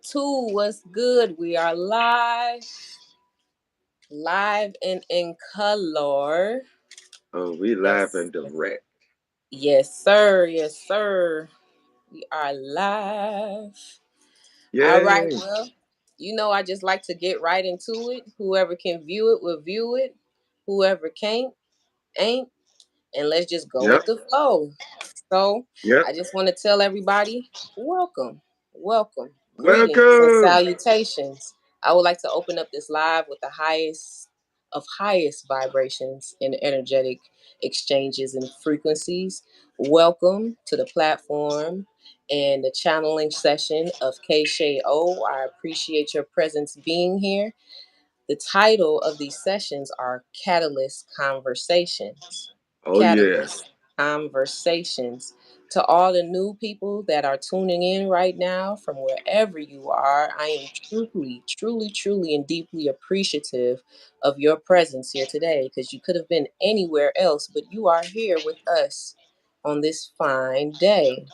Two, what's good? We are live and in color. Oh, we live Yes, and direct. yes, sir. Yes, sir. We are live. All right. Yay. Well, I just like to get right into it. Whoever can view it will view it. Whoever can't, ain't. And let's just go with Yep. the flow. So Yep. I just want to tell everybody, welcome, greetings and Welcome. salutations. I would like to open up this live with the highest vibrations and energetic exchanges and frequencies. Welcome to the platform and the channeling session of KSheaO. I appreciate your presence being here. The title of these sessions are Catalyst Conversations. Oh, yeah. Catalyst Conversations. To all the new people that are tuning in right now from wherever you are, I am truly, and deeply appreciative of your presence here today because you could have been anywhere else, but you are here with us on this fine day.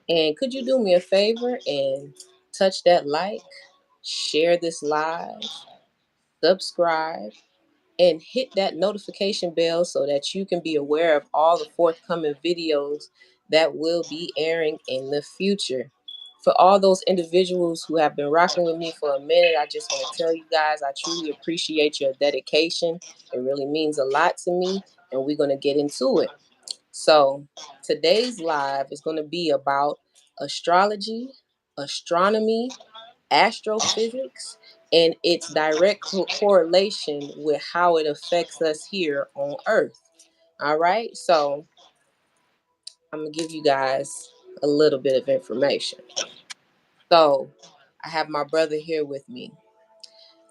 And could you do me a favor and touch that like, share this live, subscribe, and hit that notification bell so that you can be aware of all the forthcoming videos that will be airing in the future. For all those individuals who have been rocking with me for a minute, I just want to tell you guys I truly appreciate your dedication. It really means a lot to me, and we're going to get into it. So, today's live is going to be about astrology, astronomy, astrophysics, and its direct correlation with how it affects us here on Earth. All right, so I'm gonna give you guys a little bit of information. So I have my brother here with me.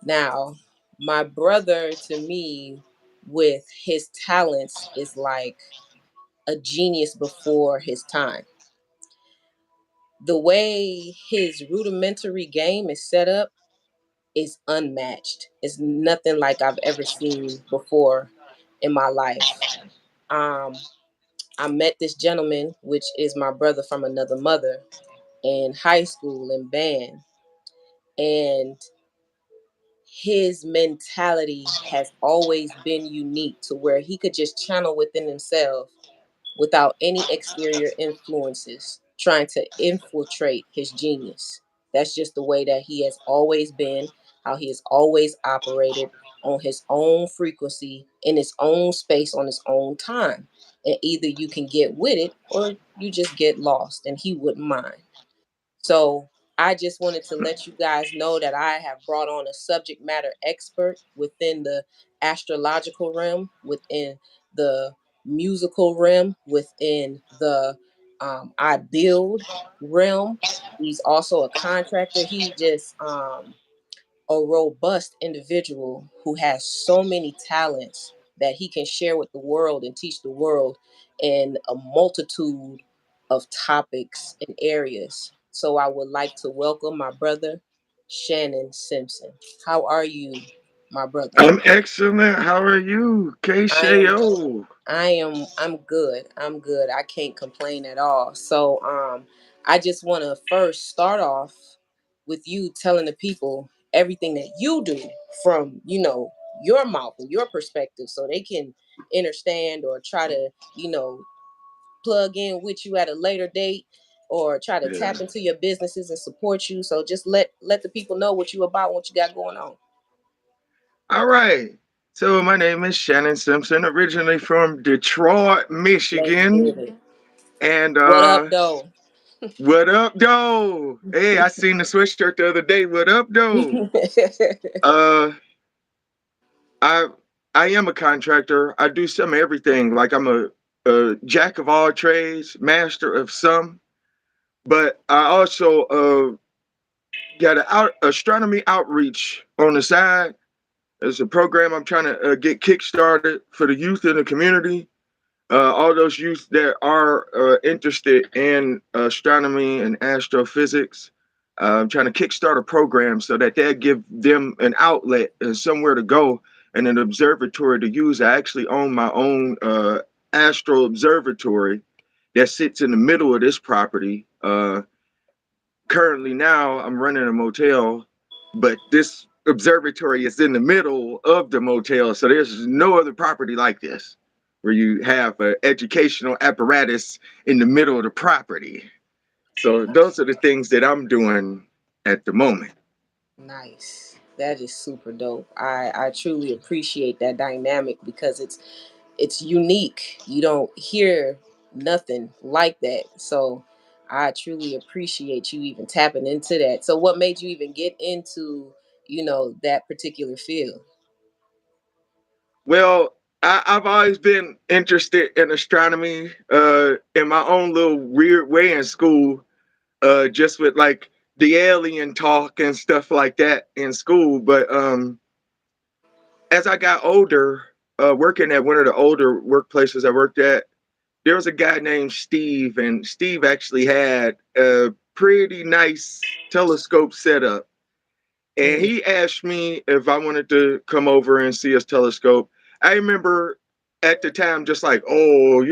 Now, my brother to me, with his talents, is like a genius before his time. The way his rudimentary game is set up is unmatched. It's nothing like I've ever seen before in my life. Um, I met this gentleman, which is my brother from another mother, in high school in band, and his mentality has always been unique to where he could just channel within himself without any exterior influences trying to infiltrate his genius. That's just the way that he has always been, how he has always operated on his own frequency, in his own space, on his own time. And either you can get with it or you just get lost, and he wouldn't mind. So I just wanted to let you guys know that I have brought on a subject matter expert within the astrological realm, within the musical realm, within the I build realm. He's also a contractor. He's just a robust individual who has so many talents that he can share with the world and teach the world in a multitude of topics and areas. So I would like to welcome my brother, Shannon Simpson. How are you, my brother? I'm excellent. How are you? I am KSheaO. I'm good. I'm good. I can't complain at all. So I just want to first start off with you telling the people everything that you do from, your mouth and your perspective so they can understand or try to, plug in with you at a later date or try to Yeah. tap into your businesses and support you. So just let the people know what you about, what you got going on. All right. So my name is Shannon Simpson, originally from Detroit, Let's get Michigan. it. And What up though? what up, though? Hey, I seen the sweatshirt the other day. What up, though? Uh I I am a contractor. I do some everything. Like I'm a jack of all trades, master of some. But I also got an astronomy outreach on the side. It's a program I'm trying to get kickstarted for the youth in the community. All those youth that are interested in astronomy and astrophysics. I'm trying to kickstart a program so that they give them an outlet and somewhere to go and an observatory to use. I actually own my own astro observatory that sits in the middle of this property. currently now I'm running a motel, but this observatory is in the middle of the motel, so there's no other property like this where you have an educational apparatus in the middle of the property. So those are the things that I'm doing at the moment. Nice. That is super dope. I truly appreciate that dynamic because it's unique. You don't hear nothing like that. So I truly appreciate you even tapping into that. So what made you even get into, that particular field? Well, I've always been interested in astronomy in my own little weird way in school, just with like the alien talk and stuff like that in school. But as I got older, working at one of the older workplaces I worked at, there was a guy named Steve, and Steve actually had a pretty nice telescope setup. And Mm, he asked me if I wanted to come over and see his telescope. I remember at the time just like, oh,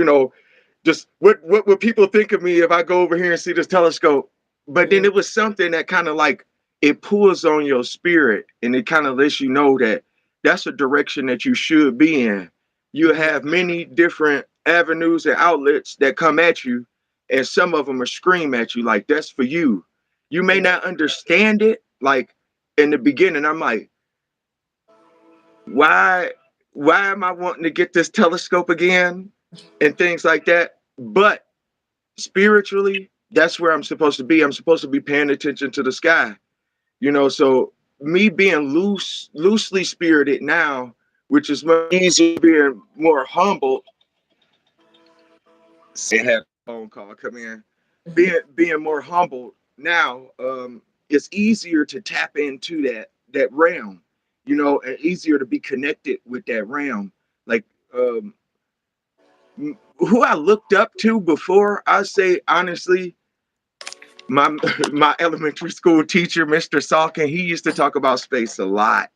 just what would people think of me if I go over here and see this telescope? But then mm, it was something that kind of like it pulls on your spirit and it kind of lets you know that that's a direction that you should be in. You mhm, have many different avenues and outlets that come at you, and some of them are scream at you like that's for you. You may yeah. not understand it. Like in the beginning, I'm like, why why am I wanting to get this telescope again? And things like that. But spiritually, that's where I'm supposed to be. I'm supposed to be paying attention to the sky. So me being loosely spirited now, which is much easier being more humble. Say I had a phone call come in. Being more humble now, it's easier to tap into that realm, and easier to be connected with that realm. Like um who I looked up to before, I say honestly, my my elementary school teacher, Mr. Salkin, he used to talk about space a lot.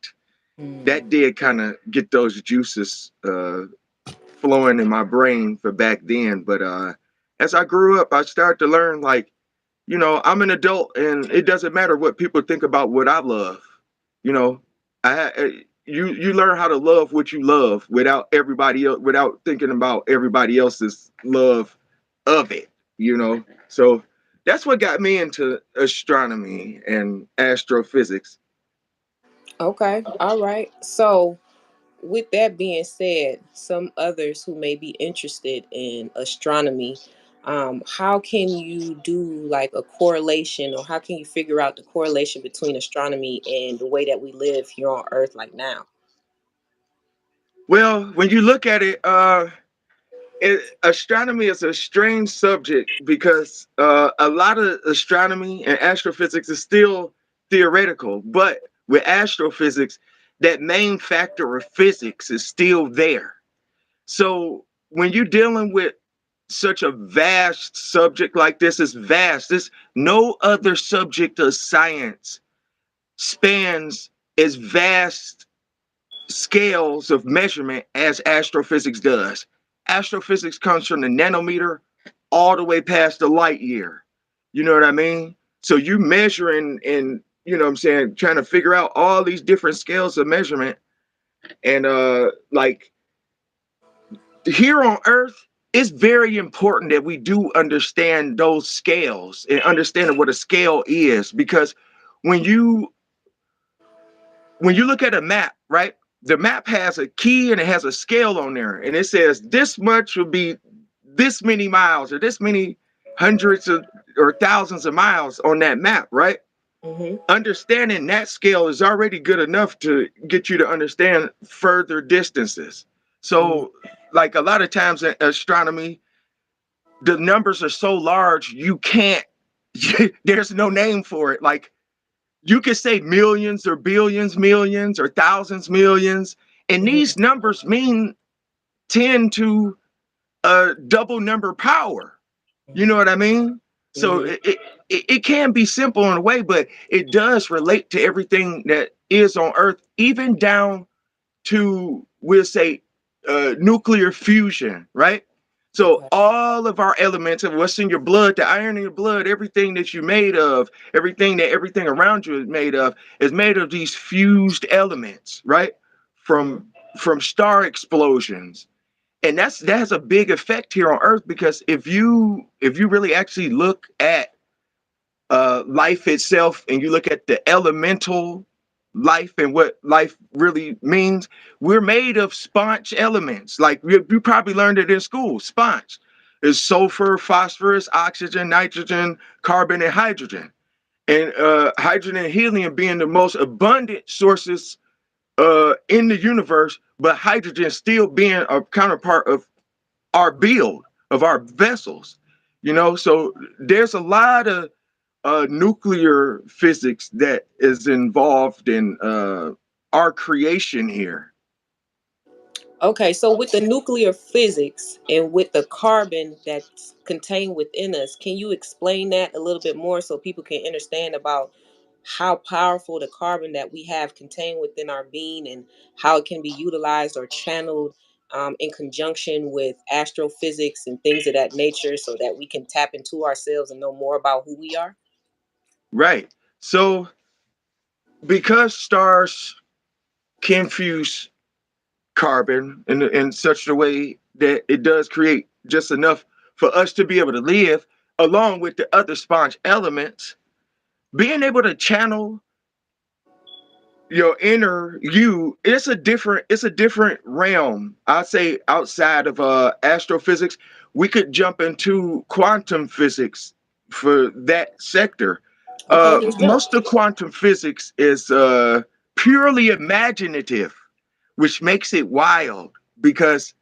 Mm, That did kind of get those juices flowing in my brain for back then. But as I grew up, I started to learn like, I'm an adult, and it doesn't matter what people think about what I love. You know, you learn how to love what you love without everybody else, without thinking about everybody else's love of it. So that's what got me into astronomy and astrophysics. okay. All right. So with that being said, some others who may be interested in astronomy, how can you do like a correlation, or how can you figure out the correlation between astronomy and the way that we live here on Earth like now? Well, when you look at it, astronomy is a strange subject because a lot of astronomy and astrophysics is still theoretical, but with astrophysics, that main factor of physics is still there. So when you're dealing with such a vast subject like this, is vast. This no other subject of science spans as vast scales of measurement as astrophysics does. Astrophysics comes from the nanometer all the way past the light year. You know what I mean? So you measuring and what I'm saying, trying to figure out all these different scales of measurement. And like here on Earth, it's very important that we do understand those scales and understanding what a scale is, because when you when you look at a map, right? The map has a key and it has a scale on there, and it says this much will be this many miles or this many hundreds of or thousands of miles on that map, right? Mm-hmm. Understanding that scale is already good enough to get you to understand further distances. Mm-hmm. So, like a lot of times in astronomy, the numbers are so large you can't. There's no name for it. Like you could say millions or billions, millions or thousands, millions, and Mm-hmm. these numbers mean 10 to a double number power. You know what I mean? So Mm-hmm. it can be simple in a way, but it does relate to everything that is on Earth, even down to, we'll say, nuclear fusion, right? So Okay. all of our elements of what's in your blood, the iron in your blood, everything that you're made of, everything around you is made of these fused elements, right? Hmm. From star explosions. And that has a big effect here on Earth, because if you really actually look at life itself, and you look at the elemental life and what life really means, we're made of sponge elements. Like you probably learned it in school. Sponge is sulfur, phosphorus, oxygen, nitrogen, carbon, and hydrogen. And hydrogen and helium being the most abundant sources in the universe, but hydrogen still being a counterpart of our build, of our vessels. So there's a lot of nuclear physics that is involved in our creation here. Okay, so with the nuclear physics and with the carbon that's contained within us, can you explain that a little bit more so people can understand about how powerful the carbon that we have contained within our being and how it can be utilized or channeled in conjunction with astrophysics and things of that nature so that we can tap into ourselves and know more about who we are? Right. So because stars can fuse carbon in such a way that it does create just enough for us to be able to live, along with the other sponge elements, being able to channel your inner you, it's a different realm. I'd say outside of astrophysics, we could jump into quantum physics for that sector. Okay, let's jump. Most of quantum physics is purely imaginative, which makes it wild, because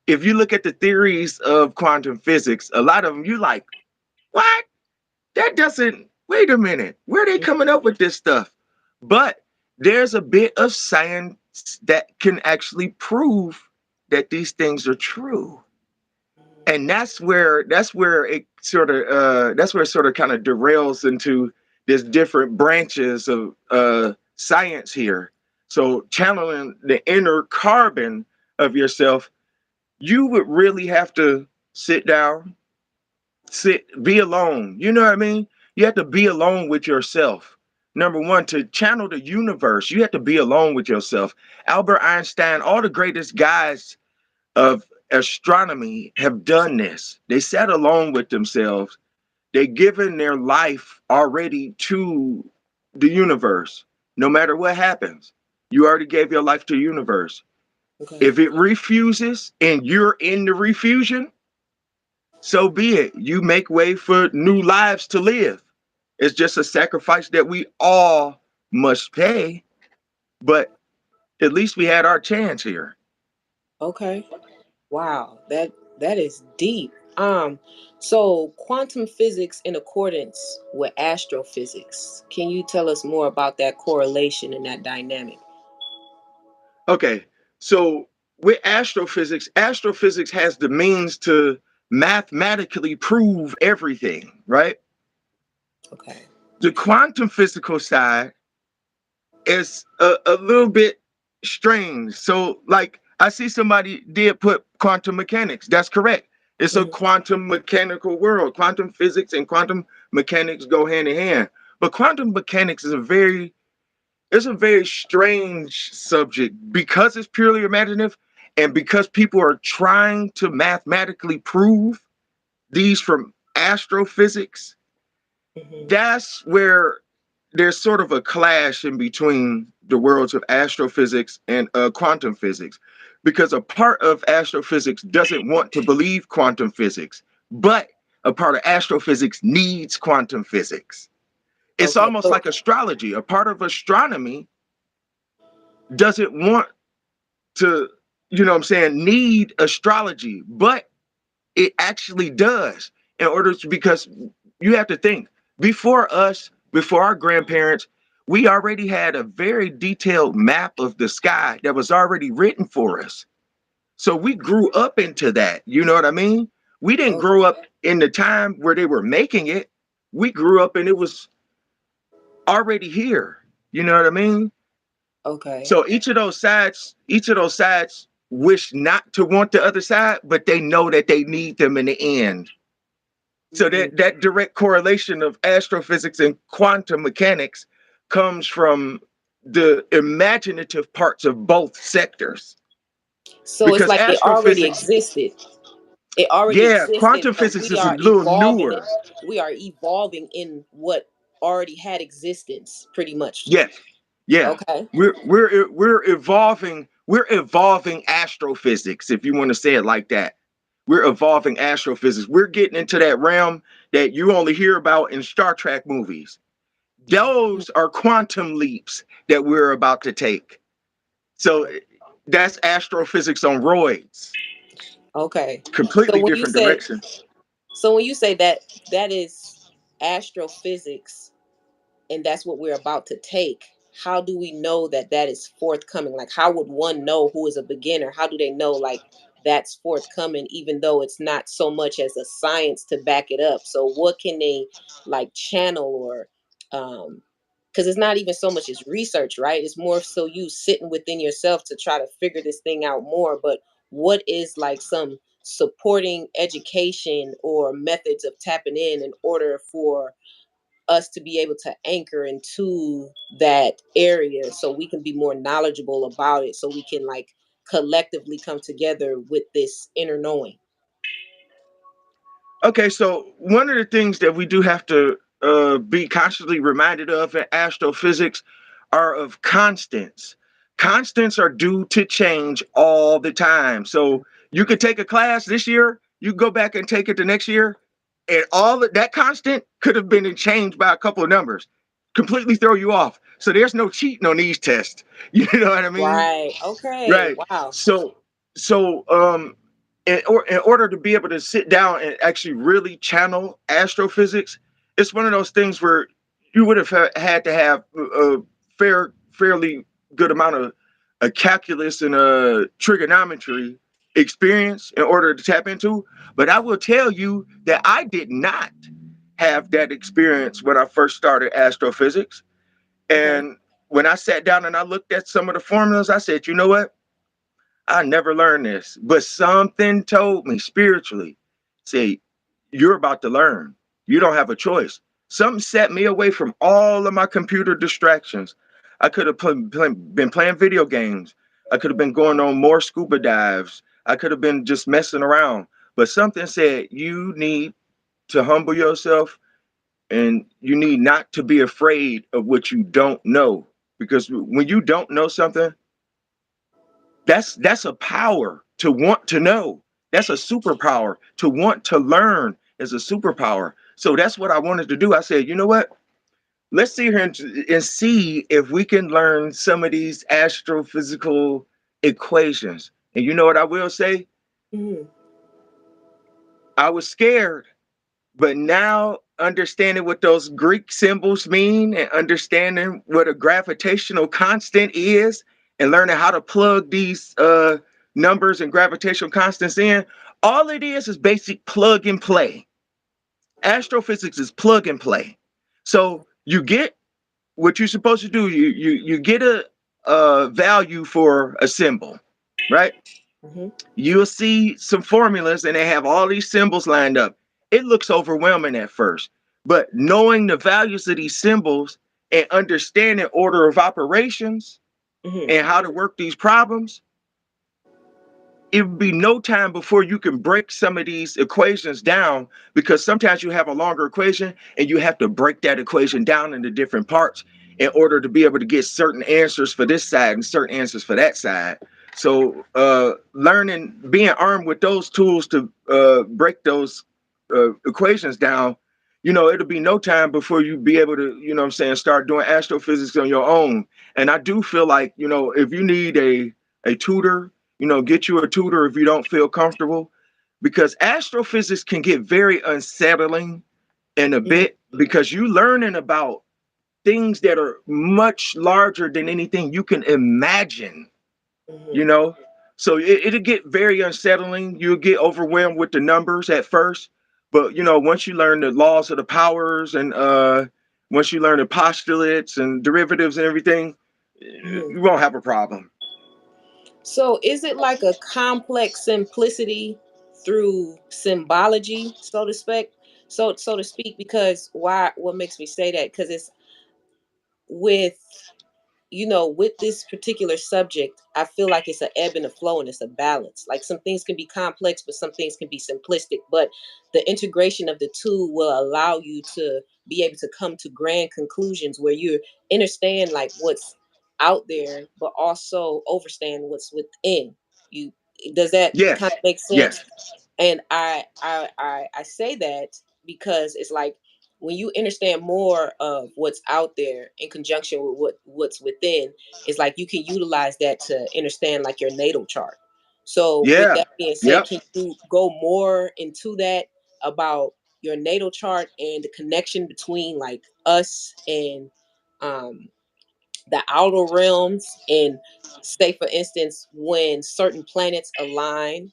if you look at the theories of quantum physics, a lot of them you like, what? That doesn't, wait a minute, where are they coming up with this stuff? But there's a bit of science that can actually prove that these things are true. And that's where it sort of kind of derails into this different branches of science here. So channeling the inner carbon of yourself, you would really have to sit down, be alone. You know what I mean? You have to be alone with yourself. Number one, to channel the universe, you have to be alone with yourself. Albert Einstein, all the greatest guys of astronomy have done this. They sat alone with themselves. They given their life already to the universe. No matter what happens, you already gave your life to the universe. Okay. If it refuses and you're in the refusion, so be it. You make way for new lives to live. It's just a sacrifice that we all must pay, but at least we had our chance here. Okay. Wow, that is deep. So quantum physics in accordance with astrophysics. Can you tell us more about that correlation and that dynamic? Okay, so with astrophysics, astrophysics has the means to mathematically prove everything, right? Okay. The quantum physical side is a little bit strange. So, like, I see somebody did put quantum mechanics. That's correct. It's a Hmm. quantum mechanical world. Quantum physics and quantum mechanics go hand in hand. But quantum mechanics is a very strange subject because it's purely imaginative, and because people are trying to mathematically prove these from astrophysics. Hmm. That's where there's sort of a clash in between the worlds of astrophysics and quantum physics, because a part of astrophysics doesn't want to believe quantum physics, but a part of astrophysics needs quantum physics. It's Okay. almost So like astrology. A part of astronomy doesn't want to, what I'm saying, need astrology, but it actually does, in order to, because you have to think, before us, before our grandparents, we already had a very detailed map of the sky that was already written for us. So we grew up into that. You know what I mean? We didn't okay. grow up in the time where they were making it. We grew up and it was already here. You know what I mean? Okay. So each of those sides wish not to want the other side, but they know that they need them in the end. So Hmm. that direct correlation of astrophysics and quantum mechanics comes from the imaginative parts of both sectors. So it's Because like it already astrophysics, existed. It already yeah, existed, quantum but physics is a little newer. we are evolving in what already had existence, pretty much. Yes, yeah, Okay. we're evolving. We're evolving astrophysics, if you want to say it like that. We're evolving astrophysics. We're getting into that realm that you only hear about in Star Trek movies. Those are quantum leaps that we're about to take. So that's astrophysics on roids. Okay. So Completely when you different say direction. that that is astrophysics, and that's what we're about to take, how do we know that that is forthcoming? Like, how would one know who is a beginner? How do they know, like, that's forthcoming, even though it's not so much as a science to back it up? So what can they, like, channel, or because it's not even so much as research, right? It's more so you sitting within yourself to try to figure this thing out more. But what is, like, some supporting education or methods of tapping in order for us to be able to anchor into that area, so we can be more knowledgeable about it, so we can, like, collectively come together with this inner knowing? Okay, so one of the things that we do have to be constantly reminded of in astrophysics are of constants. Constants are due to change all the time. So you could take a class this year, you go back and take it the next year, and all of that constant could have been changed by a couple of numbers, completely throw you off. So there's no cheating on these tests. You know what I mean? Right. Okay. Right. Wow. So in order to be able to sit down and actually really channel astrophysics, it's one of those things where you would have had to have a fairly good amount of a calculus and a trigonometry experience in order to tap into. But I will tell you that I did not have that experience when I first started astrophysics. Okay. And when I sat down and I looked at some of the formulas, I said, you know what? I never learned this, but something told me spiritually, say, you're about to learn. You don't have a choice. Something set me away from all of my computer distractions. I could have been playing video games. I could have been going on more scuba dives. I could have been just messing around. But something said, you need to humble yourself and you need not to be afraid of what you don't know. Because when you don't know something, that's a power to want to know. That's a superpower. To want to learn is a superpower. So that's what I wanted to do. I said, you know what? Let's sit here and see if we can learn some of these astrophysical equations. And you know what I will say? Hmm. I was scared. But now understanding what those Greek symbols mean and understanding what a gravitational constant is and learning how to plug these numbers and gravitational constants in, all it is basic plug and play. Astrophysics is plug and play. So you get what you're supposed to do. You get a value for a symbol, right? Hmm. You'll see some formulas and they have all these symbols lined up. It looks overwhelming at first, but knowing the values of these symbols and understanding order of operations Hmm. and how to work these problems, it would be no time before you can break some of these equations down, because sometimes you have a longer equation and you have to break that equation down into different parts in order to be able to get certain answers for this side and certain answers for that side. So learning, being armed with those tools to break those equations down, it'll be no time before you be able to, what I'm saying, start doing astrophysics on your own. And I do feel like, if you need a tutor, get you a tutor if you don't feel comfortable, because astrophysics can get very unsettling in a Hmm. bit, because you learning about things that are much larger than anything you can imagine, you Hmm. know? So it'll get very unsettling. You'll get overwhelmed with the numbers at first. But, once you learn the laws of the powers and once you learn the postulates and derivatives and everything, Hmm. you won't have a problem. So is it like a complex simplicity through symbology, so to speak? So to speak, because why what makes me say that? Because it's with with this particular subject, I feel like it's an ebb and a flow and it's a balance. Like some things can be complex, but some things can be simplistic. But the integration of the two will allow you to be able to come to grand conclusions where you understand like what's out there, but also understand what's within. You does that kind Yes, of make yes. sense? And I say that because it's like when you understand more of what's out there in conjunction with what's within, it's like you can utilize that to understand like your natal chart. So with Yeah. that being said, Yep. can you go more into that about your natal chart and the connection between like us and um the outer realms, and say for instance when certain planets align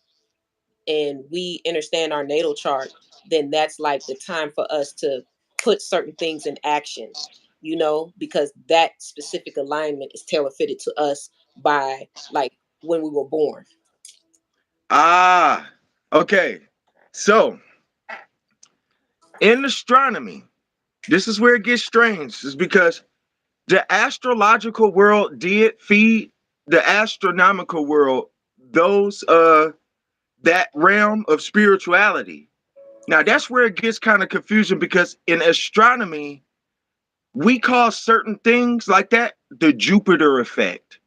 and we understand our natal chart, then that's like the time for us to put certain things in action, because that specific alignment is tailor fitted to us by like when we were born. Ah, okay. So in astronomy, this is where it gets strange, is because the astrological world did feed the astronomical world those that realm of spirituality. Now that's where it gets kind of confusing because in astronomy, we call certain things like that the Jupiter effect.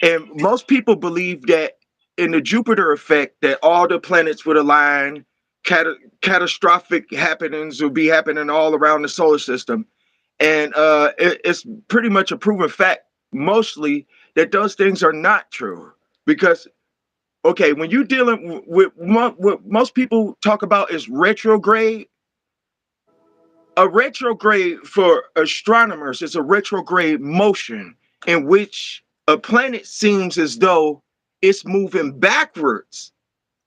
And most people believe that in the Jupiter effect, that all the planets would align, catastrophic happenings will be happening all around the solar system. And it's pretty much a proven fact, mostly, that those things are not true. Because, okay, when you're dealing with what most people talk about is retrograde, a retrograde for astronomers is a retrograde motion in which a planet seems as though it's moving backwards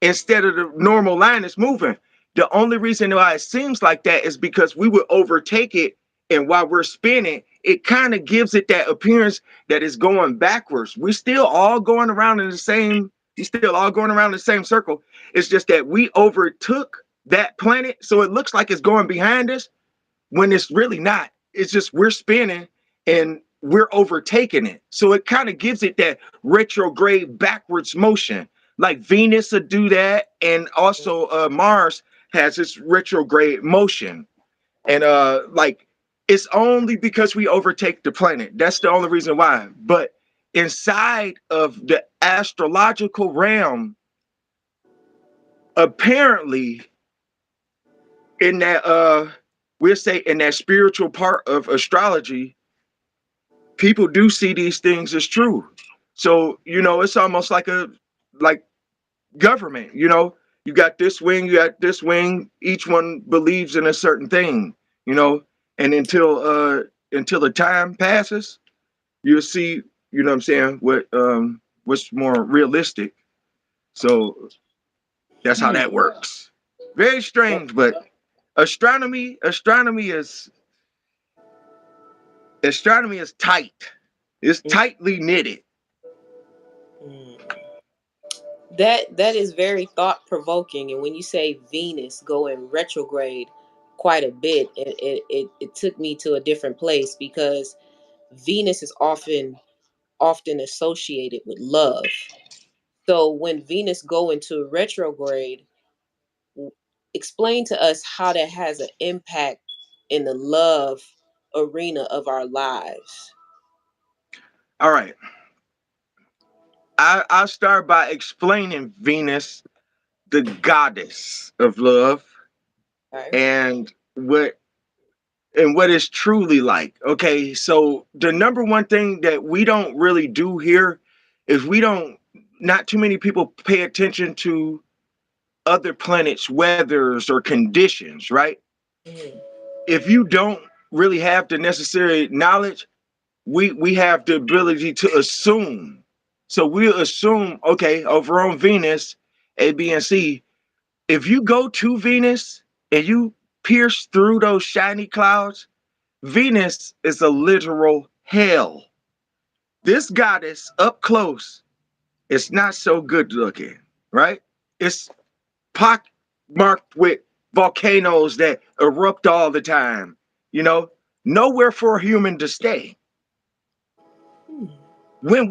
instead of the normal line it's moving. The only reason why it seems like that is because we would overtake it, and while we're spinning, it kind of gives it that appearance that it's going backwards. We're still all going around in the same, you're still all going around in the same circle. It's just that we overtook that planet, so it looks like it's going behind us, when it's really not. It's just we're spinning and we're overtaking it. So it kind of gives it that retrograde backwards motion. Like Venus would do that, and also Mars has this retrograde motion. And like it's only because we overtake the planet. That's the only reason why. But inside of the astrological realm, apparently in that we'll say in that spiritual part of astrology, people do see these things as true. So, it's almost like like government, you got this wing, you got this wing, each one believes in a certain thing, you know, and until the time passes, you'll see, you know what I'm saying, what's more realistic. So that's how that Hmm. works. Very strange, but astronomy is tight. It's tightly knitted. Hmm. That is very thought provoking. And when you say Venus going retrograde quite a bit, it took me to a different place because Venus is often associated with love. So when Venus go into retrograde, explain to us how that has an impact in the love arena of our lives. All right. I'll start by explaining Venus, the goddess of love, Okay. and what it's truly like. Okay, so the number one thing that we don't really do here is not too many people pay attention to other planets' weathers or conditions, right? Mhm. If you don't really have the necessary knowledge, we have the ability to assume. So we'll assume, okay, over on Venus, A, B, and C, if you go to Venus and you pierce through those shiny clouds, Venus is a literal hell. This goddess up close It's not so good looking, right? It's pock marked with volcanoes that erupt all the time. You know, nowhere for a human to stay. Hmm. When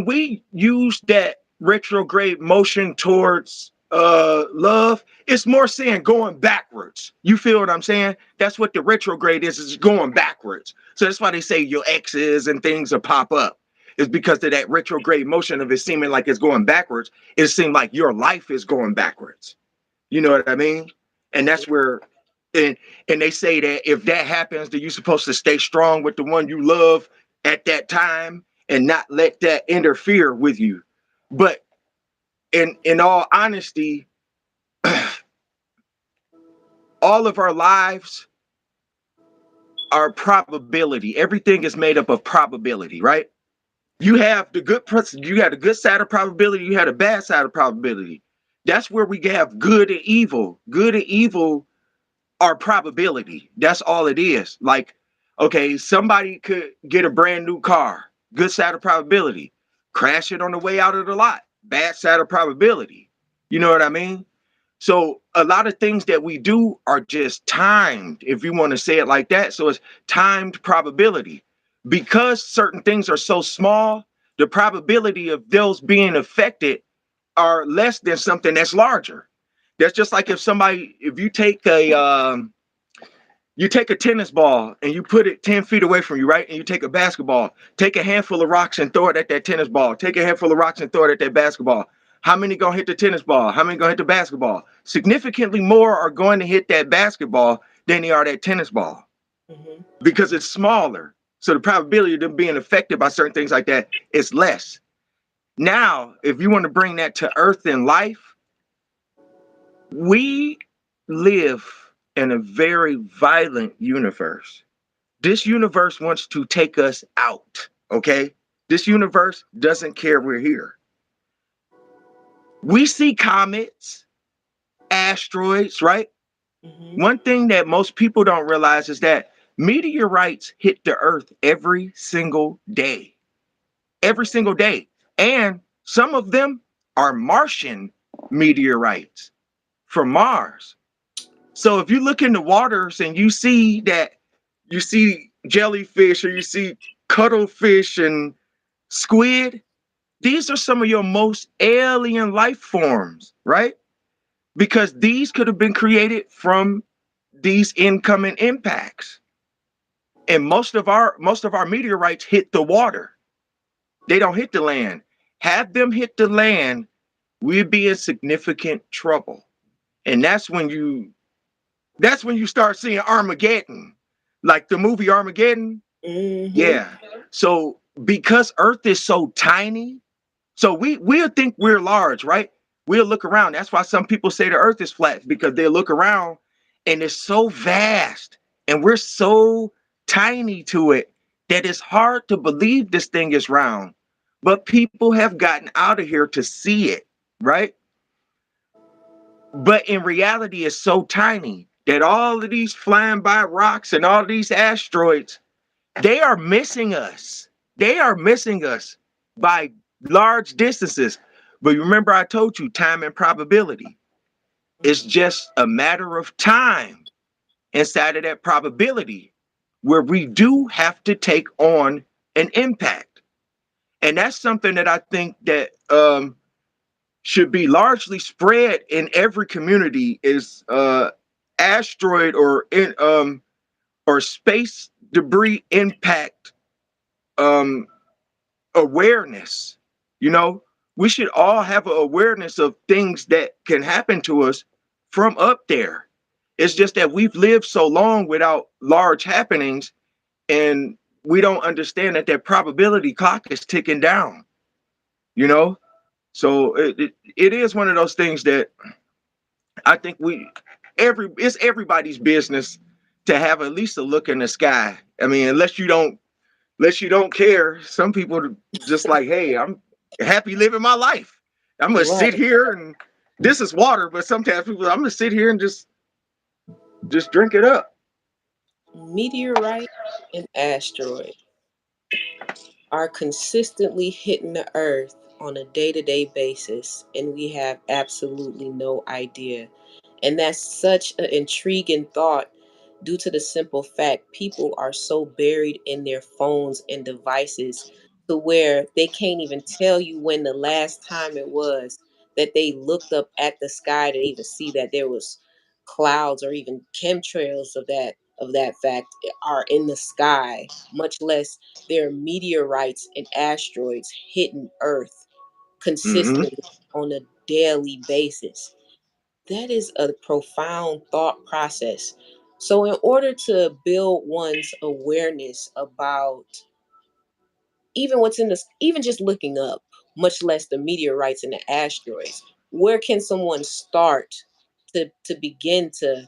we use that retrograde motion towards love, it's more saying going backwards. You feel what I'm saying? That's what the retrograde is going backwards. So that's why they say your exes and things will pop up. It's because of that retrograde motion of it seeming like it's going backwards. It seems like your life is going backwards. You know what I mean? And that's where and and they say that if that happens, that you're supposed to stay strong with the one you love at that time and not let that interfere with you. But in all honesty, all of our lives are probability. Everything is made up of probability, right? You have you had a good side of probability, you had a bad side of probability. That's where we have good and evil. Good and evil are probability. That's all it is. Like, okay, somebody could get a brand new car. Good side of probability. Crash it on the way out of the lot. Bad side of probability. You know what I mean? So a lot of things that we do are just timed, if you want to say it like that. So it's timed probability. Because certain things are so small, the probability of those being affected are less than something that's larger. That's just like if you take a tennis ball and you put it 10 feet away from you, right? And you take a basketball, take a handful of rocks and throw it at that tennis ball. Take a handful of rocks and throw it at that basketball. How many gonna hit the tennis ball? How many gonna hit the basketball? Significantly more are going to hit that basketball than they are that tennis ball Hmm. because it's smaller. So the probability of them being affected by certain things like that is less. Now, if you want to bring that to Earth and life, we live in a very violent universe. This universe wants to take us out, okay? This universe doesn't care we're here. We see comets, asteroids, right? Hmm. One thing that most people don't realize is that meteorites hit the earth every single day. Every single day. And some of them are Martian meteorites from Mars. So if you look in the waters and you see jellyfish or you see cuttlefish and squid, these are some of your most alien life forms, right? Because these could have been created from these incoming impacts. And most of our meteorites hit the water. They don't hit the land. Have them hit the land, we'd be in significant trouble. And that's when you start seeing Armageddon, like the movie Armageddon. Hmm. Yeah. So because Earth is so tiny, so we'll think we're large, right? We'll look around. That's why some people say the Earth is flat because they look around and it's so vast and we're so tiny to it that it's hard to believe this thing is round. But people have gotten out of here to see it, right? But in reality, it's so tiny that all of these flying by rocks and all these asteroids, they are missing us. They are missing us by large distances. But remember, I told you time and probability. It's just a matter of time inside of that probability where we do have to take on an impact. And that's something that I think that should be largely spread in every community is asteroid or space debris impact um awareness. You know, we should all have an awareness of things that can happen to us from up there. It's just that we've lived so long without large happenings and we don't understand that that probability clock is ticking down, you know? So it is one of those things that I think it's everybody's business to have at least a look in the sky. I mean, unless you don't care, some people just like, hey, I'm happy living my life. I'm gonna sit Right. here and this is water, but sometimes people I'm gonna sit here and just drink it up. Meteorite and asteroid are consistently hitting the Earth on a day-to-day basis, and we have absolutely no idea. And that's such an intriguing thought due to the simple fact people are so buried in their phones and devices to where they can't even tell you when the last time it was that they looked up at the sky to even see that there was clouds or even chemtrails of that fact are in the sky, much less there are meteorites and asteroids hitting Earth Mm-hmm. consistently on a daily basis. That is a profound thought process. So, in order to build one's awareness about even what's in this, even just looking up, much less the meteorites and the asteroids, where can someone start to begin to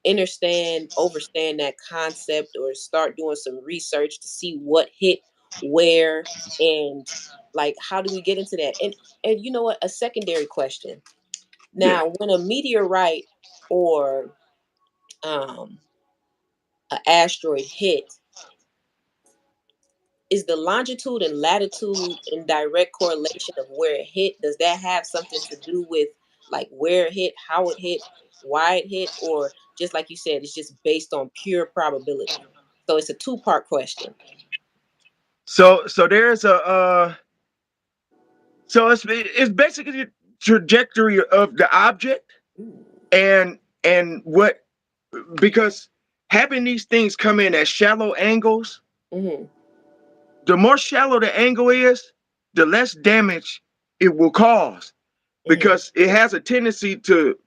understand, overstand that concept, or start doing some research to see what hit where, and like how do we get into that? And you know what? A secondary question. Yeah. Now, when a meteorite or um, an asteroid hit, is the longitude and latitude in direct correlation of where it hit? Does that have something to do with like where it hit, how it hit, why it hit, or just like you said, it's just based on pure probability? So it's a two-part question. So there's a so it's basically the trajectory of the object Mm. and what, because having these things come in at shallow angles, Mm-hmm. the more shallow the angle is, the less damage it will cause, Mm-hmm. because it has a tendency to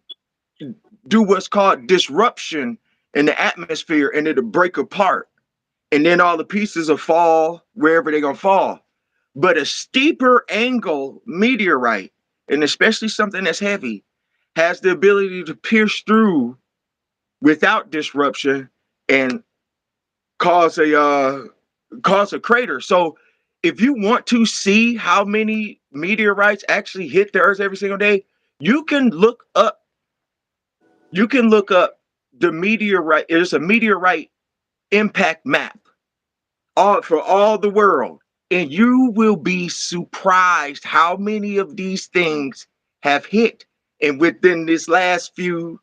do what's called disruption in the atmosphere, and it'll break apart, and then all the pieces will fall wherever they're gonna fall. But a steeper angle meteorite, and especially something that's heavy, has the ability to pierce through without disruption and cause a crater. So if you want to see how many meteorites actually hit the earth every single day, you can look up you can look up the meteorite. There's a meteorite impact map all for all the world, and you will be surprised how many of these things have hit, and within this last few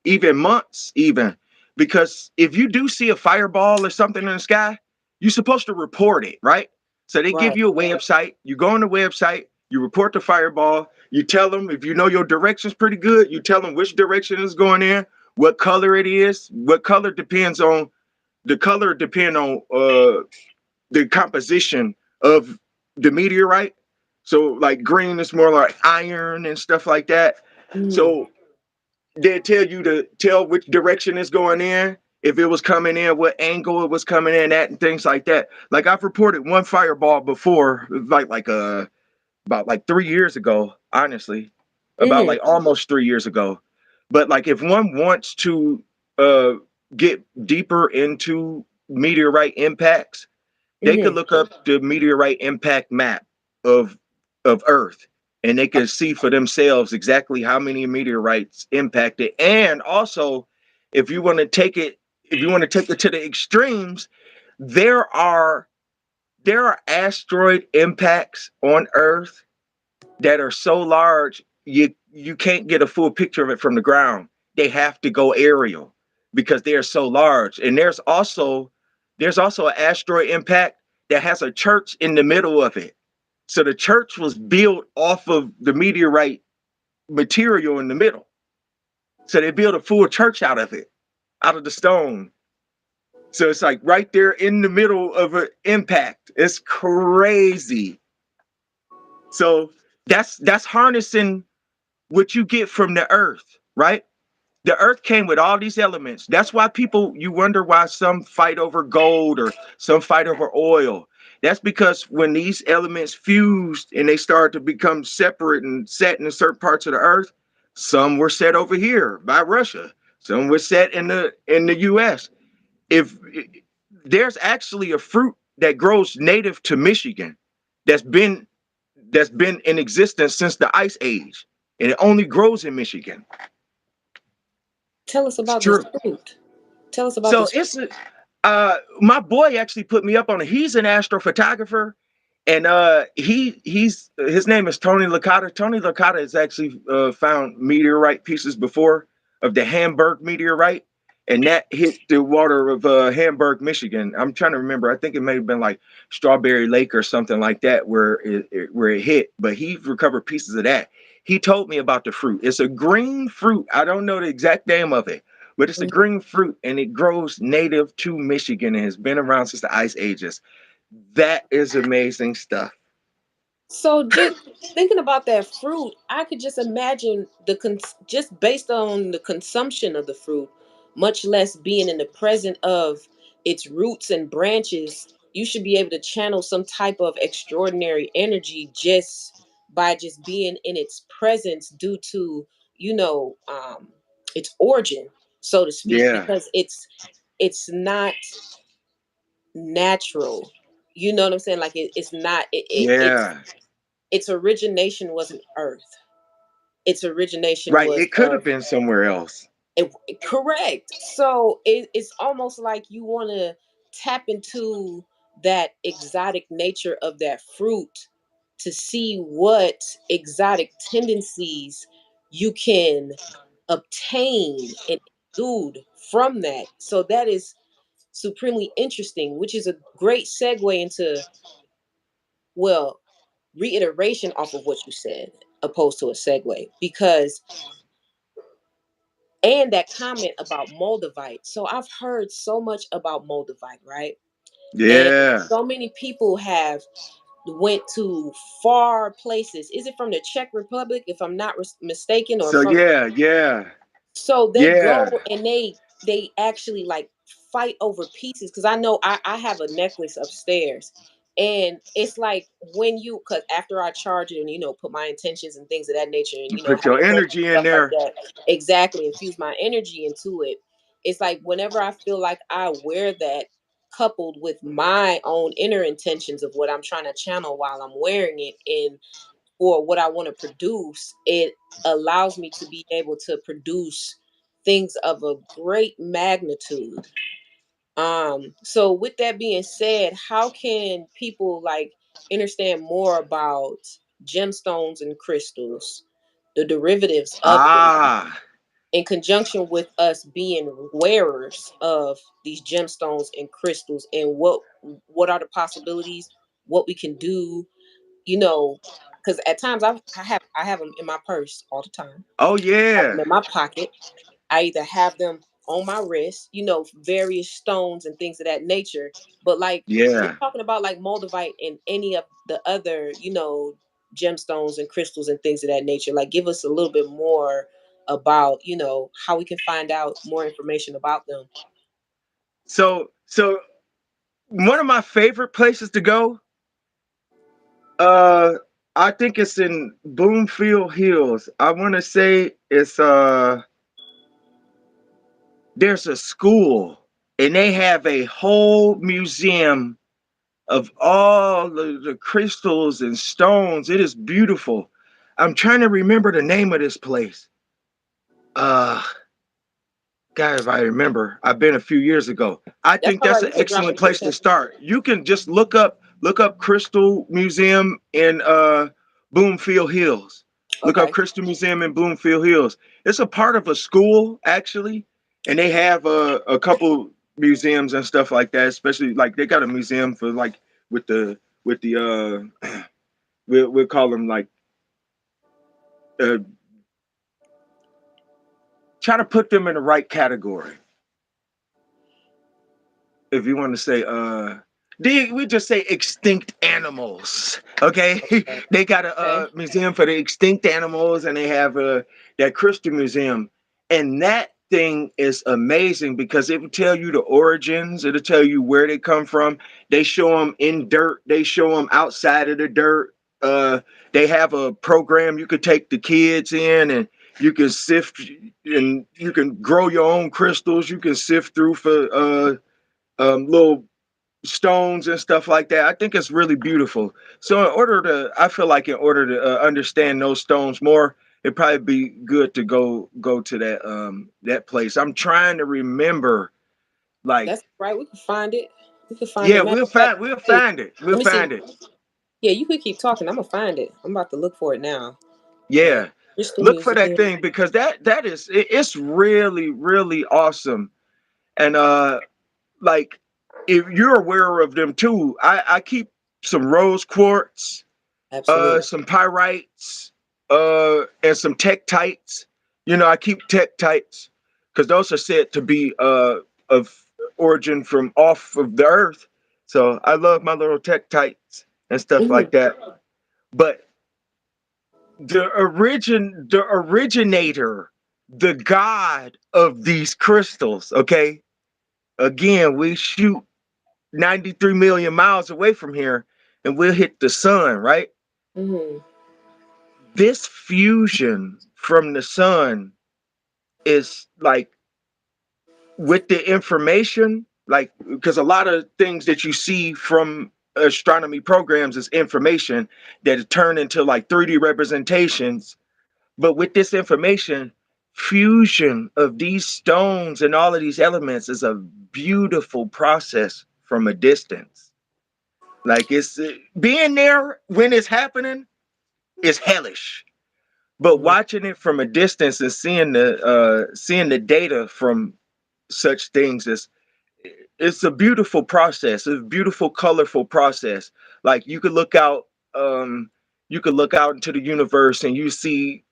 even months, even, because if you do see a fireball or something in the sky, you're supposed to report it, right? So they give Right. you a website. You go on the website, you report the fireball, you tell them, if you know your direction's pretty good, you tell them which direction is going in, what color it is. What color depends on the color depend on the composition of the meteorite. So like green is more like iron and stuff like that. Mm. So they tell you to tell which direction it's going in, if it was coming in, what angle it was coming in at, and things like that. Like I've reported one fireball before, about like 3 years ago, honestly, about Mm-hmm. like almost 3 years ago. But like if one wants to uh get deeper into meteorite impacts, they could Mm-hmm. look up the meteorite impact map of Earth, and they could see for themselves exactly how many meteorites impacted. And also, if you want to take it, if you want to take it to the extremes, there are there are asteroid impacts on Earth that are so large you can't get a full picture of it from the ground. They have to go aerial because they are so large. And there's also an asteroid impact that has a church in the middle of it. So the church was built off of the meteorite material in the middle. So they built a full church out of it, out of the stone. So it's like right there in the middle of an impact. It's crazy. So that's harnessing what you get from the earth, right? The earth came with all these elements. That's why you wonder why some fight over gold or some fight over oil. That's because when these elements fused and they started to become separate and set in certain parts of the earth, some were set over here by Russia, some were set in the US. If there's actually a fruit that grows native to Michigan that's been that's been in existence since the ice age, and it only grows in Michigan. Tell us It's about this true. fruit. Tell us about So this. it's my boy actually put me up on it. He's an astrophotographer, And he's his name is Tony Licata. Tony Licata has actually found meteorite pieces before of the Hamburg meteorite, and that hit the water of Hamburg, Michigan. I'm trying to remember. I think it may have been like Strawberry Lake or something like that where it hit. But he recovered pieces of that. He told me about the fruit. It's a green fruit. I don't know the exact name of it, but it's a Mhm. green fruit, and it grows native to Michigan and has been around since the ice ages. That is amazing stuff. So just thinking about that fruit, I could just imagine just based on the consumption of the fruit, much less being in the present of its roots and branches, you should be able to channel some type of extraordinary energy just by just being in its presence due to, you know, its origin, so to speak, Yeah, because it's not natural. You know what I'm saying? Like it's not yeah. its origination wasn't Earth. Its origination Right. was It could have been somewhere else. correct. So it's almost like you want to tap into that exotic nature of that fruit to see what exotic tendencies you can obtain and exude from that. So that is supremely interesting, which is a great segue into, well, reiteration off of what you said, opposed to a segue, because and that comment about moldavite. So I've heard so much about moldavite, right? And Yeah. so many people have went to far places. Is it from the Czech Republic, if I'm not mistaken, or So from, yeah, yeah, so they yeah. go and they actually like fight over pieces, because I know I have a necklace upstairs, and it's like when you, because after I charge it and put my intentions and things of that nature, and You have put your a prayer and energy in stuff like there. that, exactly, infuse my energy into it. It's like whenever I feel like I wear that, coupled with my own inner intentions of what I'm trying to channel while I'm wearing it, and or what I want to produce, it allows me to be able to produce things of a great magnitude. So with that being said, how can people like understand more about gemstones and crystals, the derivatives of them, Ah. in conjunction with us being wearers of these gemstones and crystals, and what are the possibilities, what we can do, because at times I have them in my purse all the time. Oh I have them yeah. in my pocket. I either have them on my wrist, various stones and things of that nature. But like we're Yeah. talking about like moldavite and any of the other, gemstones and crystals and things of that nature. Like give us a little bit more about, how we can find out more information about them. So one of my favorite places to go, uh, I think it's in Bloomfield Hills. I want to say it's there's a school, and they have a whole museum of all the crystals and stones. It is beautiful. I'm trying to remember the name of this place. Uh, God, if I remember, I've been a few years ago. I That's think all that's right. an You can drop excellent it in the place to chat. start. You can just look up Crystal Museum in Bloomfield Hills. Look up Okay. Crystal Museum in Bloomfield Hills. It's a part of a school actually, and they have a couple museums and stuff like that. Especially like they got a museum for like with the we'll call them like uh, try to put them in the right category. If you want to say we just say extinct animals, okay? Okay. They got a Okay. museum for the extinct animals, and they have that crystal museum, and that thing is amazing because it will tell you the origins, it'll tell you where they come from. They show them in dirt, they show them outside of the dirt. They have a program you could take the kids in, and you can sift, and you can grow your own crystals. You can sift through for little stones and stuff like that. I think it's really beautiful. So I feel like in order to understand those stones more, it'd probably be good to go to that place. I'm trying to remember, like, That's right. We can find it. We can find it. yeah, Matter of fact, we'll let me see. find it, we'll Let me see. find it. Yeah, you could keep talking. I'm gonna find it. I'm about to look for it now. The Yeah. Crystal Look for that Museum. thing because it's really really awesome. And like if you're aware of them too, I keep some rose quartz, Absolutely. some pyrites, and some tektites. You know, I keep tektites because those are said to be of origin from off of the earth. So I love my little tektites and stuff Hmm. like that. But the originator, the god of these crystals, okay? Again, we shoot 93 million miles away from here and we'll hit the sun, right? Hmm. This fusion from the sun is like with the information, like because a lot of things that you see from astronomy programs is information that is turned into like 3D representations. But with this information, fusion of these stones and all of these elements is a beautiful process from a distance. Like it's being there when it's happening is hellish, but Hmm. watching it from a distance and seeing the data from such things is it's a beautiful process. It's a beautiful, colorful process. Like um, you could look out into the universe and you see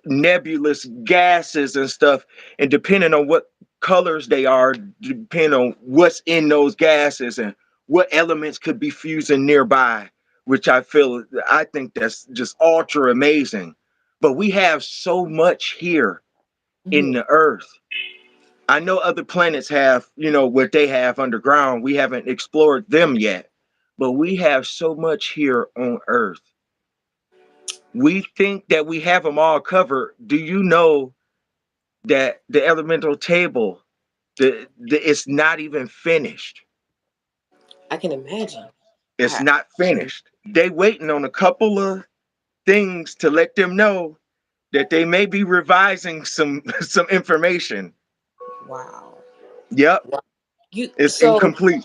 nebulous gases and stuff, and depending on what colors they are, depending on what's in those gases and what elements could be fusing nearby, which I think that's just ultra amazing. But we have so much here in Hmm. the earth. I know other planets have, what they have underground. We haven't explored them yet, but we have so much here on earth. We think that we have them all covered. Do you know that the elemental table, it's not even finished? I can imagine. It's I not finished. They waiting on a couple of things to let them know that they may be revising some some information. wow. Yep, Wow. You it's so incomplete.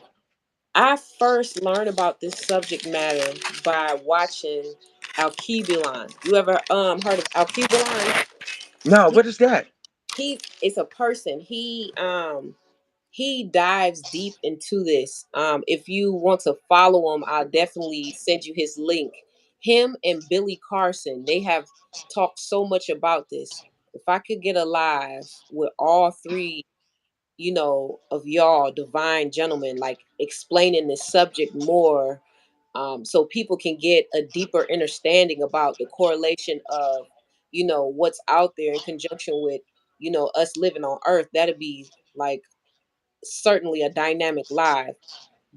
I first learned about this subject matter by watching Alkebulan. You ever heard of Alkebulan? No, He what is that? he is a person. He dives deep into this. If you want to follow him, I'll definitely send you his link. Him and Billy Carson, they have talked so much about this. If I could get alive with all three, of y'all divine gentlemen, like explaining this subject more, so people can get a deeper understanding about the correlation of, what's out there in conjunction with, us living on Earth, that'd be like certainly a dynamic live.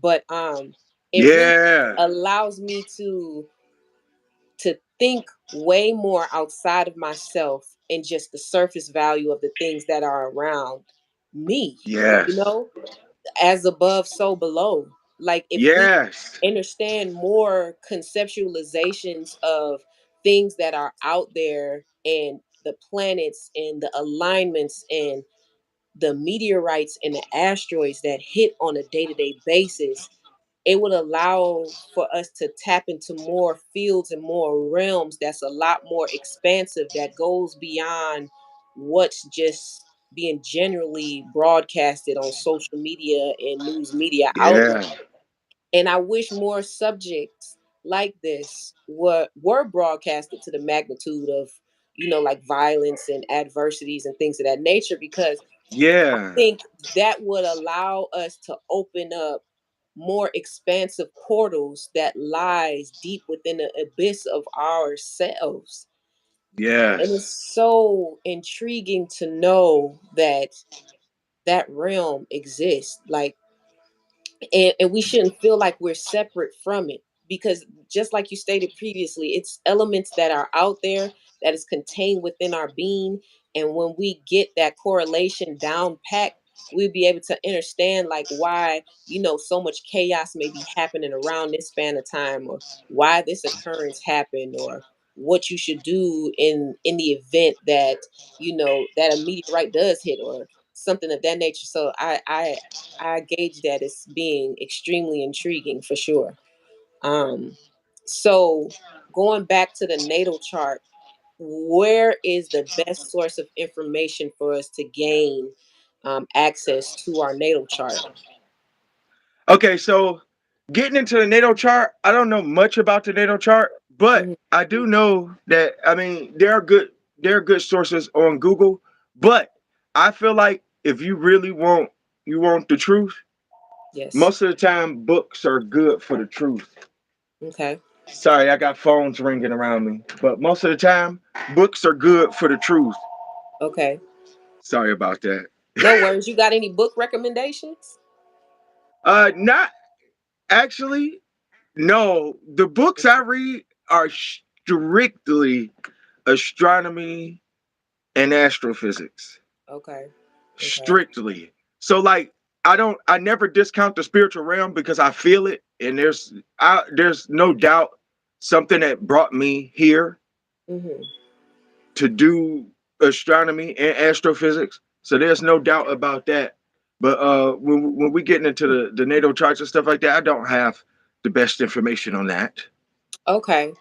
But it really Yeah, allows me to think way more outside of myself and just the surface value of the things that are around me, you yes, know as above so below. Like if we yes, understand more conceptualizations of things that are out there, and the planets and the alignments and the meteorites and the asteroids that hit on a day-to-day basis, it would allow for us to tap into more fields and more realms that's a lot more expansive, that goes beyond what's just being generally broadcasted on social media and news media outlets. yeah, And I wish more subjects like this were broadcasted to the magnitude of, like violence and adversities and things of that nature, because yeah, think that would allow us to open up more expansive portals that lies deep within the abyss of ourselves. And it's yes, so intriguing to know that that realm exists. Like, and we shouldn't feel like we're separate from it, because just like you stated previously, it's elements that are out there that is contained within our being. And when we get that correlation down packed, we'll be able to understand like why, so much chaos may be happening around this span of time, or why this occurrence happened, or what you should do in the event that, that a meteorite does hit, or something of that nature. So I gauge that as being extremely intriguing for sure. Um, So going back to the natal chart, where is the best source of information for us to gain access to our natal chart? Okay, so getting into the NATO chart, I don't know much about the NATO chart, but Hmm. I do know that I mean there are good sources on Google, but I feel like if you really want the truth, Yes. most of the time books are good for the truth. Okay. Sorry, I got phones ringing around me, but most of the time books are good for the truth. Okay. Sorry about that. No worries. You got any book recommendations? Not actually. No, the books I read are strictly astronomy and astrophysics. Okay. Okay. Strictly. So like I never discount the spiritual realm because I feel it and there's no doubt something that brought me here Hmm. to do astronomy and astrophysics. So there's no doubt about that. But when we get into the NATO charts and stuff like that, I don't have the best information on that. Okay.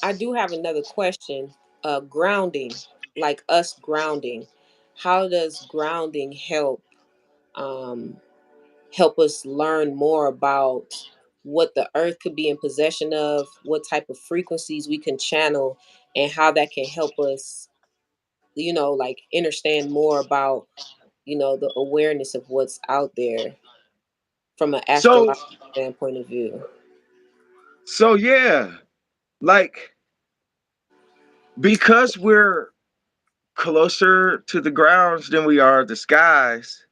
I do have another question. Grounding, like us grounding. How does grounding um help us learn more about what the earth could be in possession of, what type of frequencies we can channel, and how that can help us, like understand more about, the awareness of what's out there from an So astrological standpoint of view. so yeah, like because we're closer to the grounds than we are the skies,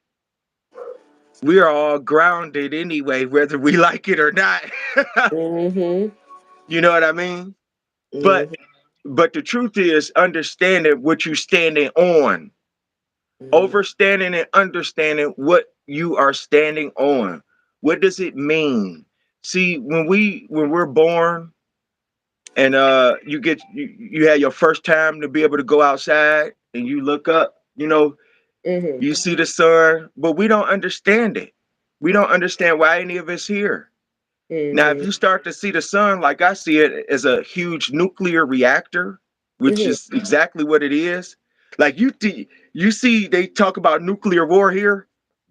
we are all grounded anyway, whether we like it or not. Mm-hmm. You know what I mean? But Mm-hmm. but the truth is understanding what you're standing on, Mm-hmm. overstanding and understanding what you are standing on. What does it mean? See, when we're born and you had your first time to be able to go outside and you look up, Mm-hmm. you see the sun, but we don't understand it. We don't understand why any of us here. Now, if Mm-hmm. you start to see the sun like I see it as a huge nuclear reactor, which Mm-hmm. is exactly what it is, like you see they talk about nuclear war here.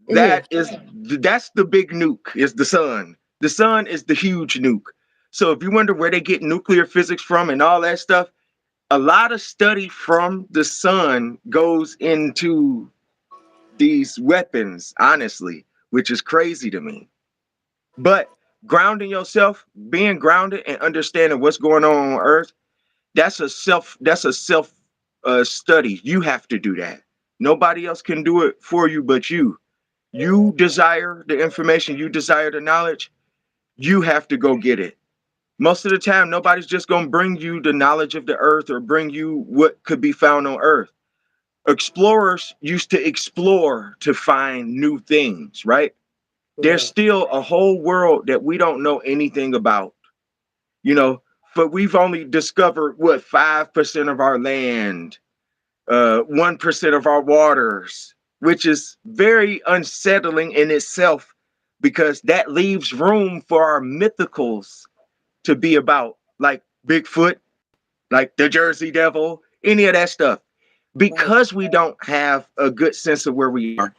Mm-hmm. That's the big nuke is the sun. The sun is the huge nuke. So if you wonder where they get nuclear physics from and all that stuff, a lot of study from the sun goes into these weapons, honestly, which is crazy to me. But grounding yourself, being grounded and understanding what's going on Earth, that's a self study. You have to do that. Nobody else can do it for you but you. You desire the information, you desire the knowledge, you have to go get it. Most of the time, nobody's just going to bring you the knowledge of the earth or bring you what could be found on earth. Explorers used to explore to find new things, right? There's Right. still a whole world that we don't know anything about, you know, but we've only discovered what 5% of our land, 1% of our waters, which is very unsettling in itself because that leaves room for our mythicals to be about, like Bigfoot, like the Jersey Devil, any of that stuff. Right. Because we don't have a good sense of where we are.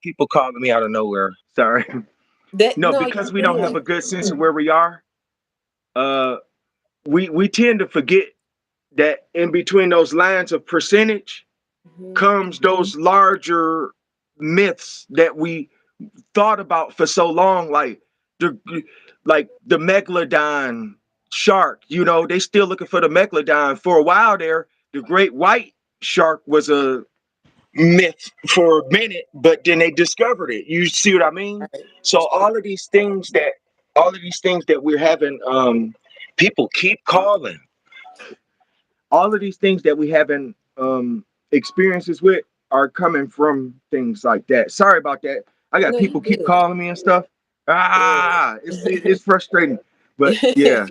People calling me out of nowhere. Sorry. That No, no, because you we don't have good. a good sense of where we are, uh, we tend to forget that in between those lines of percentage Hmm. comes those larger myths that we thought about for so long, the the megalodon shark. They still looking for the megalodon. For a while there, the great white shark was a myth for a minute, but then they discovered it. You see what I mean? Right. So all of these things that we're having, people keep calling. All of these things that we having experiences with are coming from things like that. Sorry about that. I got No, you people keep good. calling me and stuff. Yeah. It's frustrating, but yeah.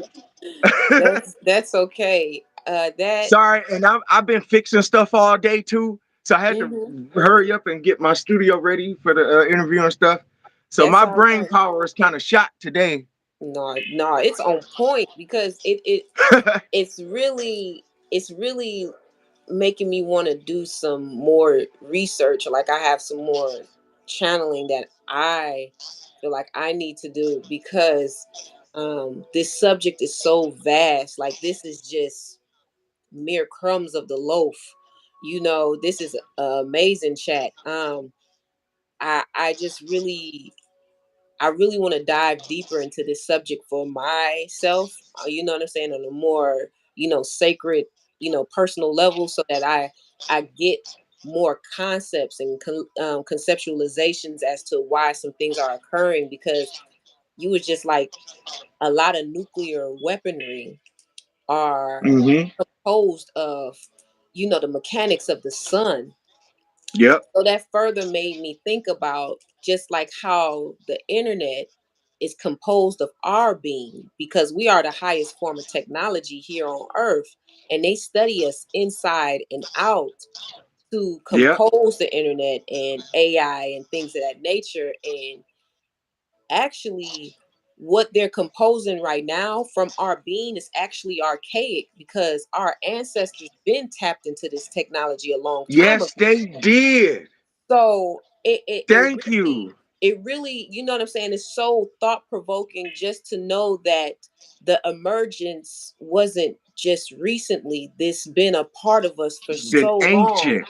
That's okay. That. Sorry, and I've been fixing stuff all day too, so I had to Hmm. hurry up and get my studio ready for the interview and stuff. So That's my all brain right. power is kind of shot today. No, it's on point because it's really making me want to do some more research. Like I have some more channeling that I feel like I need to do because this subject is so vast. Like this is just mere crumbs of the loaf. This is amazing chat. I just really want to dive deeper into this subject for myself. You know what I'm saying, on a more sacred, personal level, so that I get more concepts and conceptualizations as to why some things are occurring. Because you was just like, a lot of nuclear weaponry are Hmm. composed of the mechanics of the sun. Yep. So that further made me think about just like how the internet is composed of our being, because we are the highest form of technology here on earth, and they study us inside and out to Yep. compose the internet and AI and things of that nature. And actually, what they're composing right now from our being is actually archaic, because our ancestors been tapped into this technology a long time Yes, ago. they did. So it Thank really, you. you know what I'm saying, it's so thought provoking just to know that the emergence wasn't just recently. This been a part of us for It's been so long. ancient.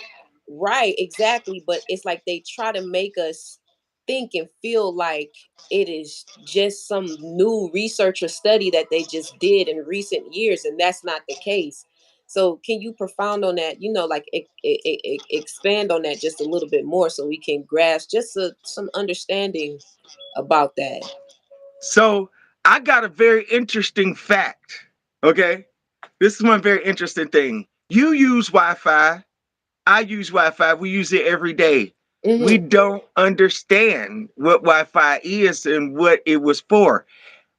Right, exactly. But it's like they try to make us think and feel like it is just some new research or study that they just did in recent years, and that's not the case. So, can you profound on that? Like expand on that just a little bit more, so we can grasp just some understanding about that. So I got a very interesting fact. Okay. This is one very interesting thing. You use Wi Fi. I use Wi Fi. We use it every day. We Mm-hmm. don't understand what Wi Fi is and what it was for.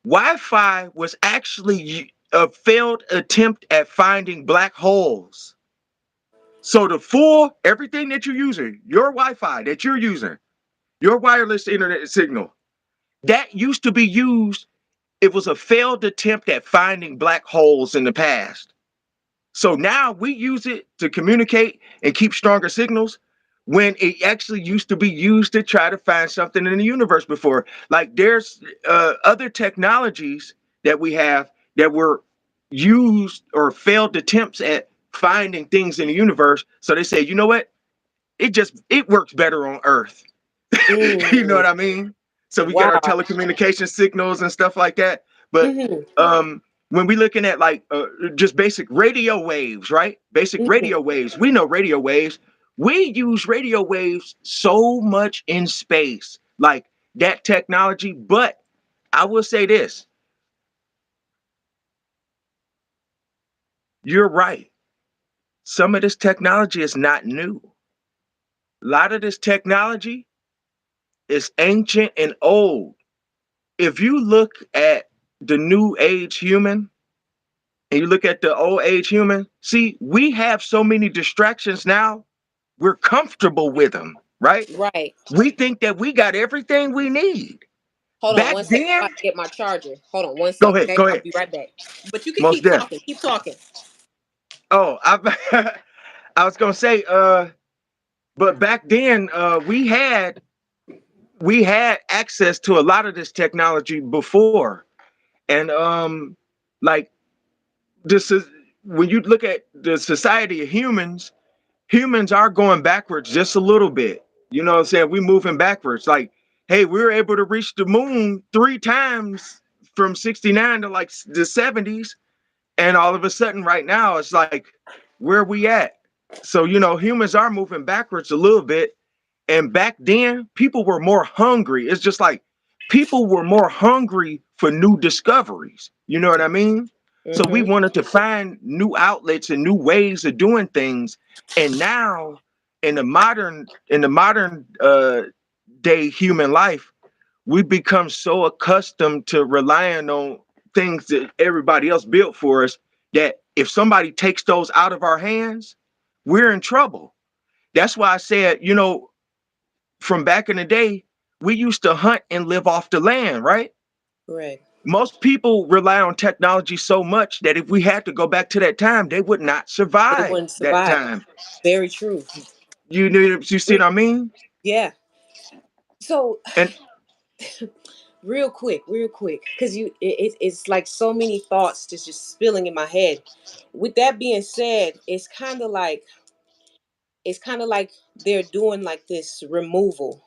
Wi Fi was actually a failed attempt at finding black holes. So the full everything that you're using, your Wi-Fi that you're using, your wireless internet signal, that used to be used. It was a failed attempt at finding black holes in the past. So now we use it to communicate and keep stronger signals when it actually used to be used to try to find something in the universe before. Like there's other technologies that we have that were used or failed attempts at finding things in the universe. So they say, you know what? It works better on Earth. You know Mm, what I mean? So we get our wow. telecommunication signals and stuff like that. But Mm-hmm. when we looking at like just basic radio waves, right? Basic Mm-hmm. radio waves. We know radio waves. We use radio waves so much in space, like that technology. But I will say this: you're right. Some of this technology is not new. A lot of this technology is ancient and old. If you look at the new age human and you look at the old age human, see, we have so many distractions now. We're comfortable with them, right? Right. We think that we got everything we need. Hold on Back one second. I'm then, about to get my charger. Hold on one go second, ahead, okay? go I'll ahead. be right back. But you can Most keep deaf. talking. Keep talking. Oh, I was gonna say, but back then, we had access to a lot of this technology before, and like this is when you look at the society of humans, humans are going backwards just a little bit. You know what I'm saying? We're moving backwards. Like, hey, we were able to reach the moon 3 times from 69 to like the 70s. And all of a sudden, right now, it's like, where are we at? So, humans are moving backwards a little bit. And back then, people were more hungry. It's just like people were more hungry for new discoveries. You know what I mean? So we Mm-hmm. wanted to find new outlets and new ways of doing things. And now, in the modern day human life, we become so accustomed to relying on things that everybody else built for us that if somebody takes those out of our hands, we're in trouble. That's why I said, from back in the day, we used to hunt and live off the land, right? Right. Most people rely on technology so much that if we had to go back to that time, they would not They survive wouldn't that survive. time. Very true. You see what I mean? Yeah. So And real quick, because it's like so many thoughts just spilling in my head. With that being said, it's kind of like they're doing like this removal,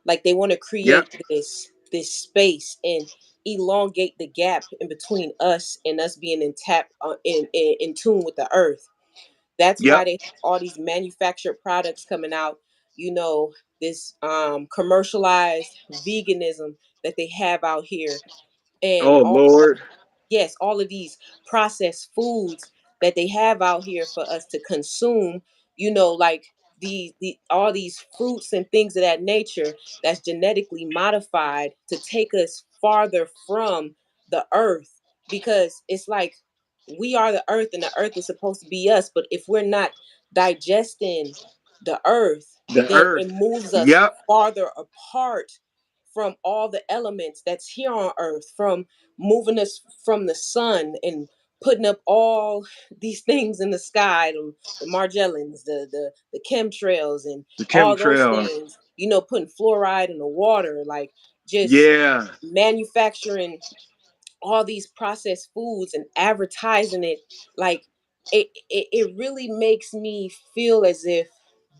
like they want to yep, create this space and elongate the gap in between us and us being in tap in tune with the earth. That's why yep. they have all these manufactured products coming out, you know, this commercialized veganism that they have out here, and Oh all, Lord, yes, all of these processed foods that they have out here for us to consume, like the all these fruits and things of that nature that's genetically modified to take us farther from the earth, because it's like we are the earth and the earth is supposed to be us, but if we're not digesting the earth, the then it earth. moves us Yep, farther apart from all the elements that's here on earth, from moving us from the sun and putting up all these things in the sky, the Margellans, the chemtrails, and the all those chemtrails. things. Putting fluoride in the water, like just Yeah, manufacturing all these processed foods and advertising it. Like it really makes me feel as if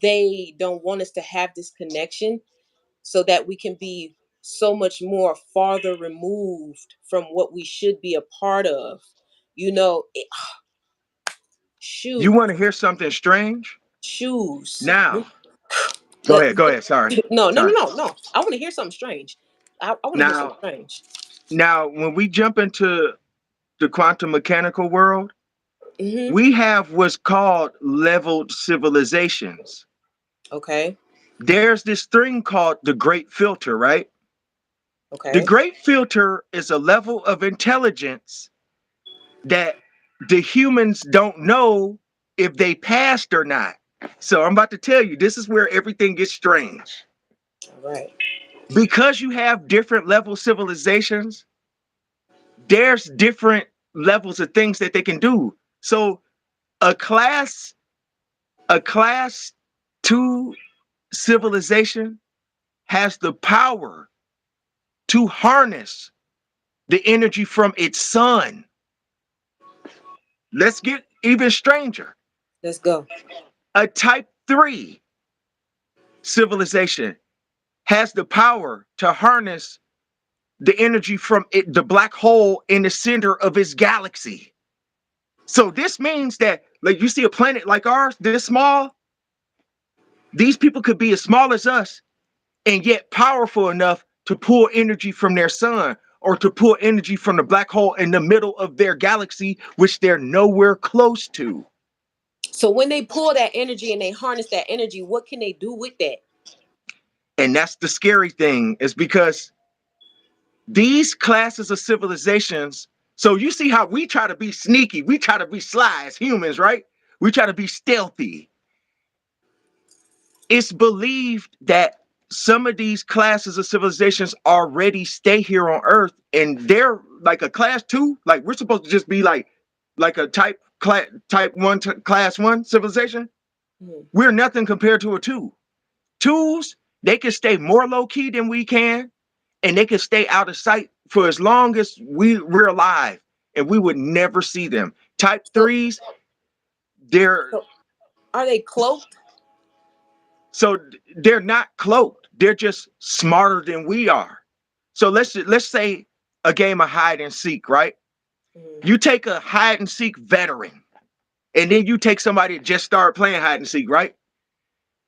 they don't want us to have this connection, so that we can be so much more farther removed from what we should be a part of. It, you shoot, want to hear something strange? shoes. Now, go Let, ahead, go ahead. Sorry, no, no, no, sorry. no, no. I want to hear something strange. I want to hear something Now, strange. now, when we jump into the quantum mechanical world, Mm-hmm. we have what's called leveled civilizations. Okay. There's this thing called the Great Filter, right? The Okay. Great Filter is a level of intelligence that the humans don't know if they passed or not. So I'm about to tell you, this is where everything gets strange. All right. Because you have different level civilizations, there's different levels of things that they can do. So a class, a class two civilization has the power to harness the energy from its sun. Let's get even stranger. Let's go. A type 3 civilization has the power to harness the energy from the black hole in the center of its galaxy. So this means that, like, you see a planet like ours, this small, these people could be as small as us and yet powerful enough to pull energy from their sun or to pull energy from the black hole in the middle of their galaxy, which they're nowhere close to. So when they pull that energy and they harness that energy, what can they do with that? And that's the scary thing, is because these classes of civilizations, so you see how we try to be sneaky, we try to be sly as humans, right? We try to be stealthy. It's believed that some of these classes of civilizations already stay here on Earth, and they're like a class two. Like we're supposed to just be like a type one class one civilization. Mhm. We're nothing compared to a two. Twos, they can stay more low key than we can, and they can stay out of sight for as long as we're alive, and we would never see them. Type So, threes, they're so are they cloaked? so they're not cloaked. They're just smarter than we are. So let's say a game of hide and seek, right? Mhm. You take a hide and seek veteran, and then you take somebody that just started playing hide and seek, right?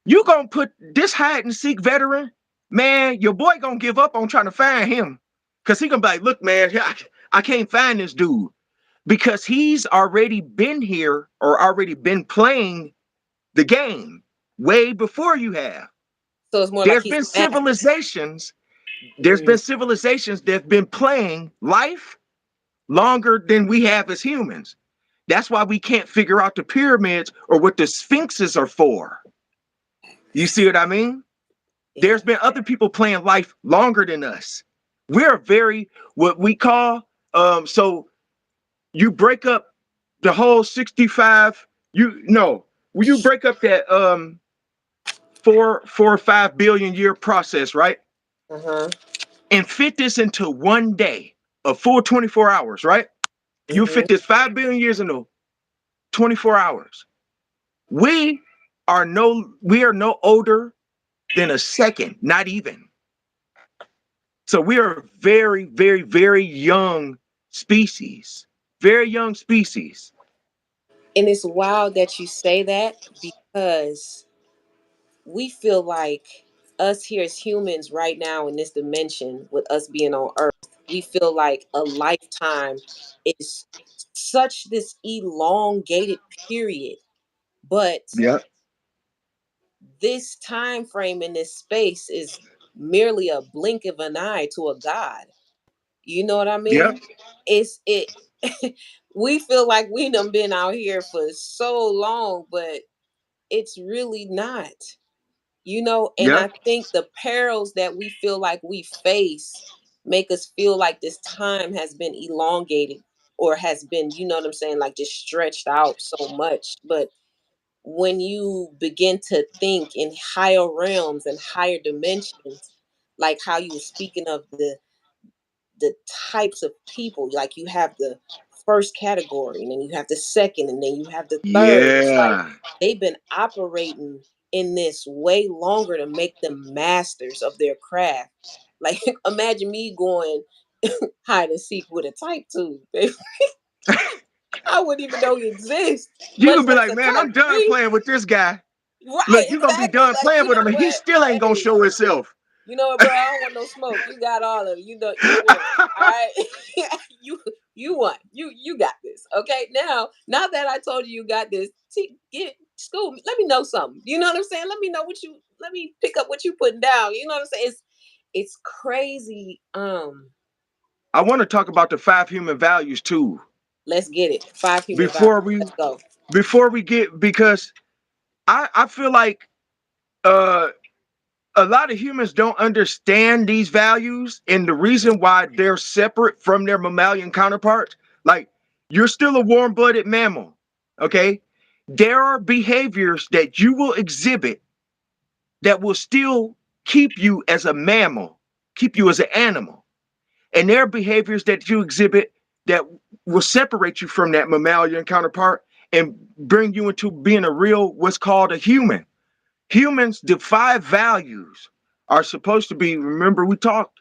You gonna put this hide and seek veteran, man, your boy gonna give up on trying to find him. Cause he gonna be like, look, man, I can't find this dude. Because he's already been here or already been playing the game way before you have. So it's more like There's he's been a master. civilizations, there's been Mhm. civilizations that have been playing life longer than we have as humans. That's why we can't figure out the pyramids or what the sphinxes are for. You see what I mean? Yeah. There's been other people playing life longer than us. We're very what we call so you break up the whole 65, you no, when you break up that 4 or 5 billion year process, right? Uh-huh. And fit this into one day, a full 24 hours, right? You Mm-hmm. fit this 5 billion years into 24 hours. We we are no older than a second, not even. So we are very, very, very young species. Very young species. And it's wild that you say that because we feel like us here as humans right now in this dimension with us being on earth, we feel like a lifetime is such this elongated period. But Yep. this time frame in this space is merely a blink of an eye to a god. You know what I Yep. mean? It's it we feel like we done been out here for so long, but it's really not. You know, and Yep. I think the perils that we feel like we face make us feel like this time has been elongated or has been, you know what I'm saying, like just stretched out so much. But when you begin to think in higher realms and higher dimensions, like how you were speaking of the types of people, like you have the first category and then you have the second and then you have the third. It's like Yeah. they've been operating in this way longer to make them masters of their craft. Like imagine me going hide and seek with a type tube. I wouldn't even know he exists, You much gonna be less like, a man, type I'm done 3. playing with this guy. Right, Look, you gonna be exactly. done Like, playing you with know him, and he what? still ain't gonna Hey, show himself. you know what, bro? I don't want no smoke. You got all of it. You know, you won. All right, you you won. You got this. Okay, now that I told you you got this, get school. Let me know something. You know what I'm saying? Let me know what you. Let me pick up what you putting down. You know what I'm saying? It's crazy. I want to talk about the 5 human values too. Let's get it. 5 human values. Before we Let's go. before we get because I feel like uh a lot of humans don't understand these values and the reason why they're separate from their mammalian counterparts. Like, you're still a warm-blooded mammal, okay? There are behaviors that you will exhibit that will still keep you as a mammal, keep you as an animal. And there are behaviors that you exhibit that will separate you from that mammalian counterpart and bring you into being a real, what's called a human. Humans, the 5 values are supposed to be, remember, we talked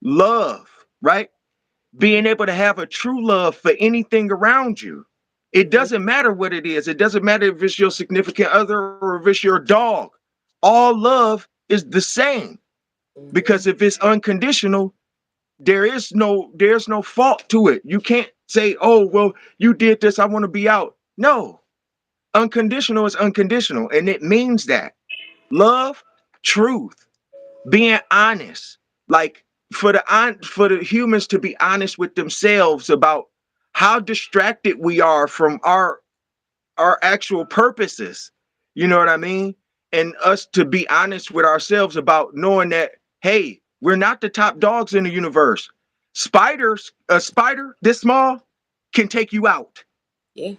love, right? Being able to have a true love for anything around you. It Hmm. doesn't matter what it is. It doesn't matter if it's your significant other or if it's your dog. All love is the same Hmm. because if it's unconditional, there's no fault to it. You can't say, "Oh, well, you did this, I want to be out." No. Unconditional is unconditional and it means that love, truth, being honest, like for the humans to be honest with themselves about how distracted we are from our actual purposes. You know what I mean? And us to be honest with ourselves about knowing that, hey, we're not the top dogs in the universe. A spider this small can take you out. Yeah.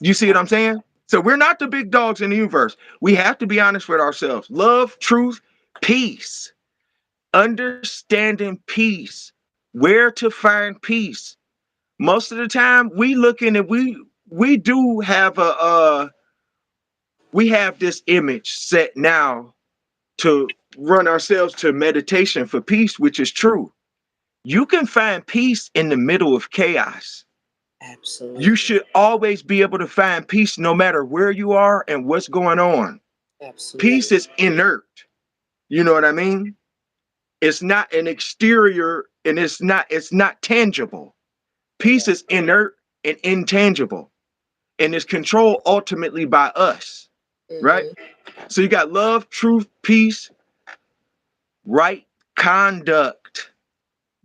You see what I'm saying? So we're not the big dogs in the universe. We have to be honest with ourselves. Love, truth, peace, understanding peace, where to find peace. Most of the time, we looking and we do have we have this image set now to run ourselves to meditation for peace, which is true. You can find peace in the middle of chaos. You Absolutely. should always be able to find peace no matter where you are and what's going on. Peace Absolutely. is inert. You know what I mean? It's not an exterior and it's not tangible. Peace Yeah. is inert and intangible and is controlled ultimately by us, right? Hmm. So you got love, truth, peace, right conduct,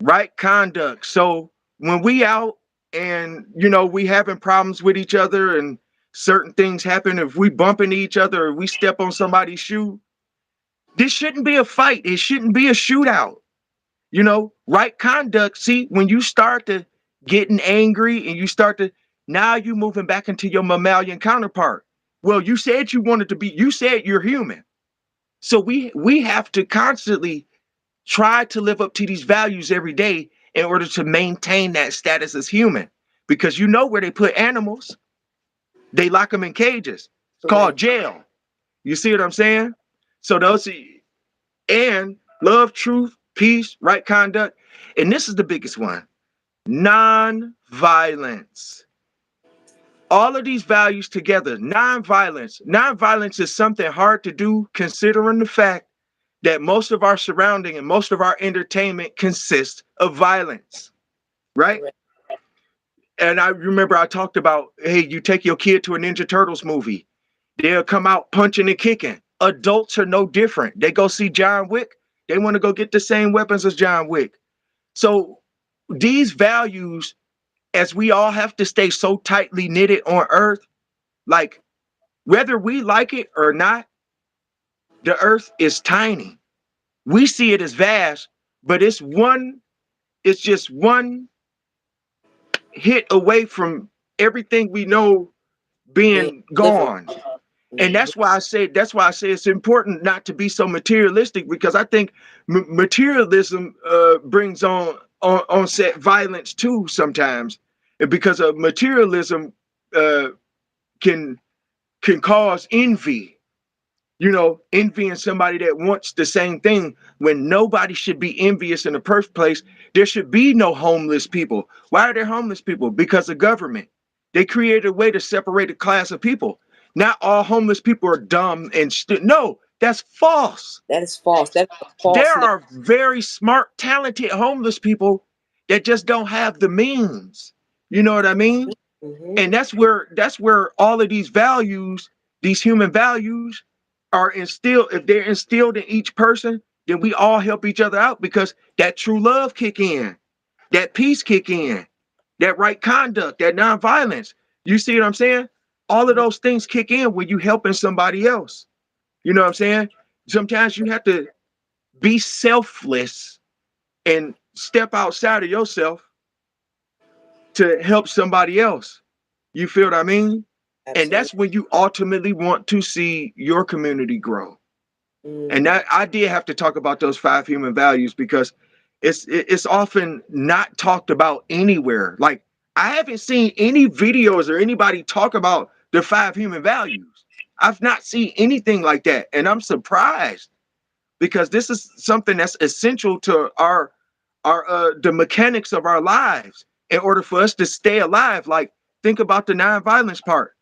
right conduct. So when we out and we having problems with each other and certain things happen, if we bump into each other or we step on somebody's shoe, this shouldn't be a fight. It shouldn't be a shootout. Right conduct. See, when you start to getting angry and you start to, now you moving back into your mammalian counterpart. Well, you said you wanted to be, you said you're human. So we have to constantly try to live up to these values every day in order to maintain that status as human. Because where they put animals, they lock them in cages. It's called Correct. jail. You see what I'm saying? So those, and love, truth, peace, right conduct. And this is the biggest one: non-violence. All of these values together, non-violence. Non-violence is something hard to do considering the fact that most of our surrounding and most of our entertainment consists of violence, right? Correct. And I remember I talked about, hey, you take your kid to a Ninja Turtles movie, they'll come out punching and kicking. Adults are no different. They go see John Wick, they want to go get the same weapons as John Wick. So these values, as we all have to stay so tightly knitted on earth, like whether we like it or not, the earth is tiny. We see it as vast, but it's just one hit away from everything we know Being being liver. gone. And Hmm. that's why I say it's important not to be so materialistic, because I think materialism brings on set violence too sometimes, because of materialism uh, can cause envy. Envying somebody that wants the same thing, when nobody should be envious in the first place. There should be no homeless people. Why are there homeless people? Because of government. They created a way to separate a class of people. Not all homeless people are dumb and no, that's false. That is false. That is a There false narrative. are very smart, talented homeless people that just don't have the means. You know what I mean? Hmm. And that's where all of these values, these human values, are instilled. If they're instilled in each person, then we all help each other out, because that true love kick in, that peace kick in, that right conduct, that nonviolence. You see what I'm saying? All of those things kick in when you helping somebody else. You know what I'm saying? Sometimes you have to be selfless and step outside of yourself to help somebody else. You feel what I mean? And Absolutely. that's when you ultimately want to see your community grow. And Mm. that I did have to talk about those five human values, because it's often not talked about anywhere. Like, I haven't seen any videos or anybody talk about the five human values. I've not seen anything like that, and I'm surprised, because this is something that's essential to our the mechanics of our lives in order for us to stay alive. Like, think about the nonviolence part.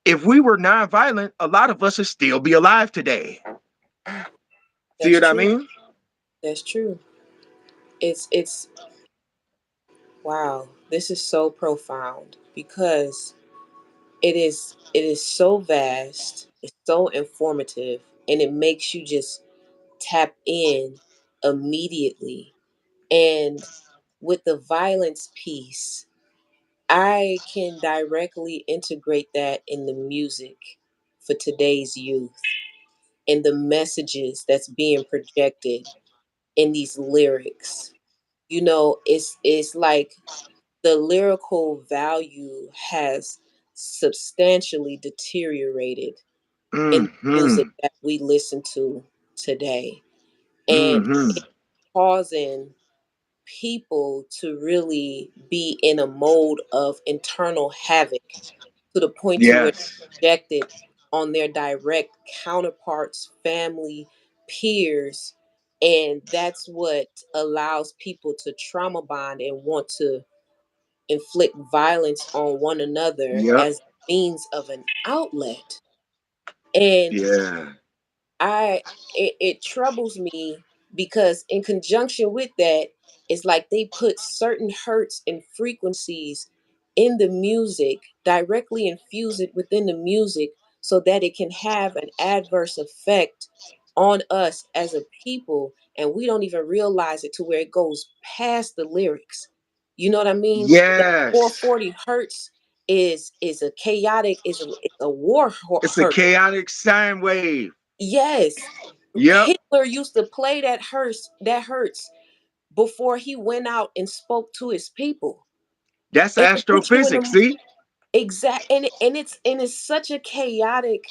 If we were nonviolent, a lot of us would still be alive today. See That's what I true. mean? That's true. It's wow. This is so profound because it is so vast. It's so informative, and it makes you just tap in immediately. And with the violence piece, I can directly integrate that in the music for today's youth and the messages that's being projected in these lyrics. It's like the lyrical value has substantially deteriorated in the music Mm-hmm. that we listen to today. And Mm-hmm. it's causing people to really be in a mode of internal havoc to the point to where Yes. they're projected on their direct counterparts, family, peers, and that's what allows people to trauma bond and want to inflict violence on one another Yep. as means of an outlet. And Yeah. I it troubles me because in conjunction with that, it's like they put certain hertz and frequencies in the music, directly infuse it within the music so that it can have an adverse effect on us as a people, and we don't even realize it to where it goes past the lyrics. You know what I mean? That Yes. 440 hertz is a chaotic, is a war It's a hertz. chaotic sine wave. Yes. Yep. Hitler used to play that hurts, before he went out and spoke to his people. That's And it puts you in astrophysics. a See? exact, and it's such a chaotic,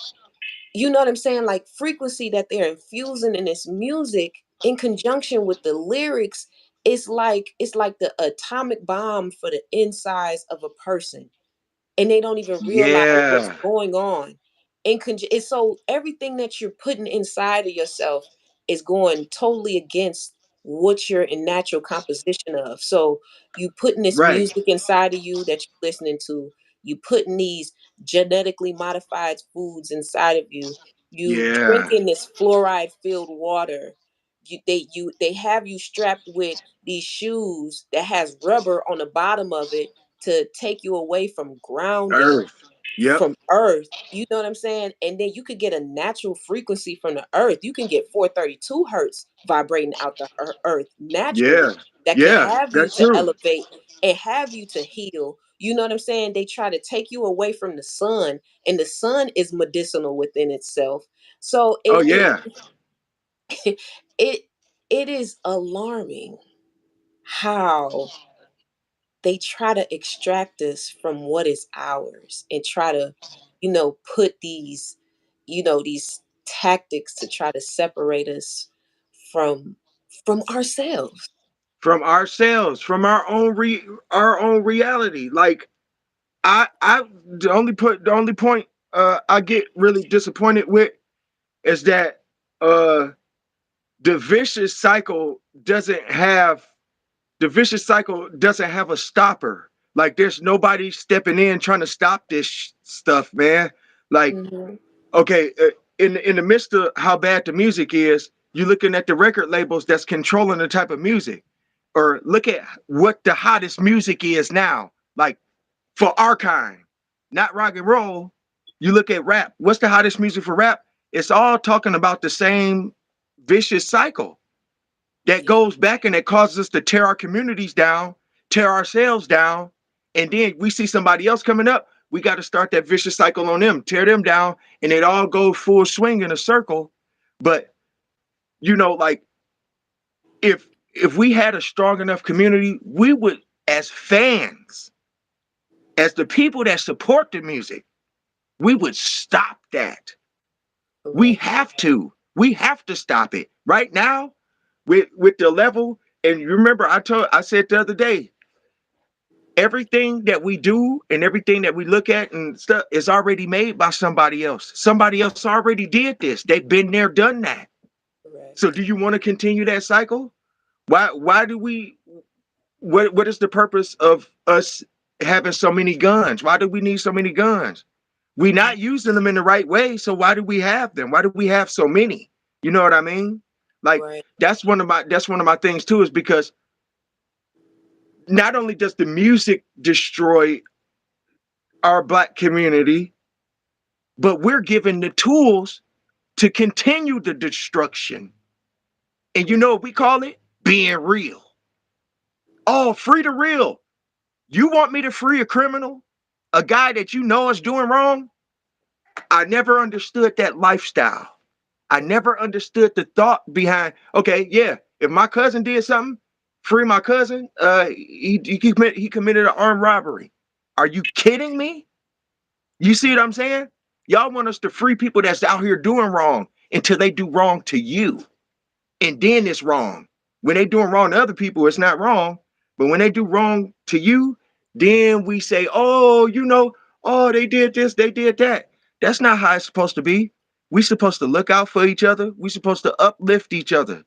you know what I'm saying, like frequency that they're infusing in this music in conjunction with the lyrics. It's like the atomic bomb for the insides of a person, and they don't even realize what's Yeah. going on. It's so everything that you're putting inside of yourself is going totally against what you're in natural composition of. So you putting this Right. music inside of you that you're listening to, you putting these genetically modified foods inside of you, you Yeah. drinking this fluoride filled water. They have you strapped with these shoes that has rubber on the bottom of it to take you away from grounding, Earth. Yep. from earth. You know what I'm saying? And then you could get a natural frequency from the earth. You can get 432 hertz vibrating out the earth Yeah. naturally that can Yeah. have you That's to true. elevate and have you to heal. You know what I'm saying? They try to take you away from the sun, and the sun is medicinal within itself. So Oh it yeah. it it is alarming how they try to extract us from what is ours and try to, put these tactics to try to separate us from from ourselves. From ourselves, from our own reality. Like I the only point I get really disappointed with is that uh the vicious cycle doesn't have the vicious cycle doesn't have a stopper. Like there's nobody stepping in trying to stop this stuff, man. Like Hmm. okay, in the midst of how bad the music is, you're looking at the record labels that's controlling the type of music, or look at what the hottest music is now. Like for our kind, not rock and roll. You look at rap. What's the hottest music for rap? It's all talking about the same vicious cycle that goes back and it causes us to tear our communities down, tear ourselves down, and then we see somebody else coming up. We got to start that vicious cycle on them, tear them down, and it all goes full swing in a circle. But like if we had a strong enough community, we would, as fans, as the people that support the music, we would stop that. We Right. have to. We have to stop it right now with the level. And you remember, I said the other day, everything that we do and everything that we look at and stuff is already made by somebody else. Somebody else already did this. They've been there, done that. So Correct. do you want to continue that cycle? Why do we what is the purpose of us having so many guns? Why do we need so many guns? We're Mhm. not using them in the right way, so why do we have them? Why do we have so many? You know what I mean? Like Right. that's one of my things too, is because not only does the music destroy our black community, but we're given the tools to continue the destruction. And you Mhm. know what we call it? Being real. Oh, free the real. You want me to free a criminal? A guy that you know is doing wrong? I never understood that lifestyle. I never understood the thought behind, okay, yeah, if my cousin did something, free my cousin, he committed an armed robbery. Are you kidding me? You see what I'm saying? Y'all want us to free people that's out here doing wrong until they do wrong to you. And then it's wrong. When they doing wrong to other people, it's not wrong. But when they do wrong to you, then we say, oh, oh, they did this, they did that. That's not how it's supposed to be. We supposed to look out for each other. We supposed to uplift each other.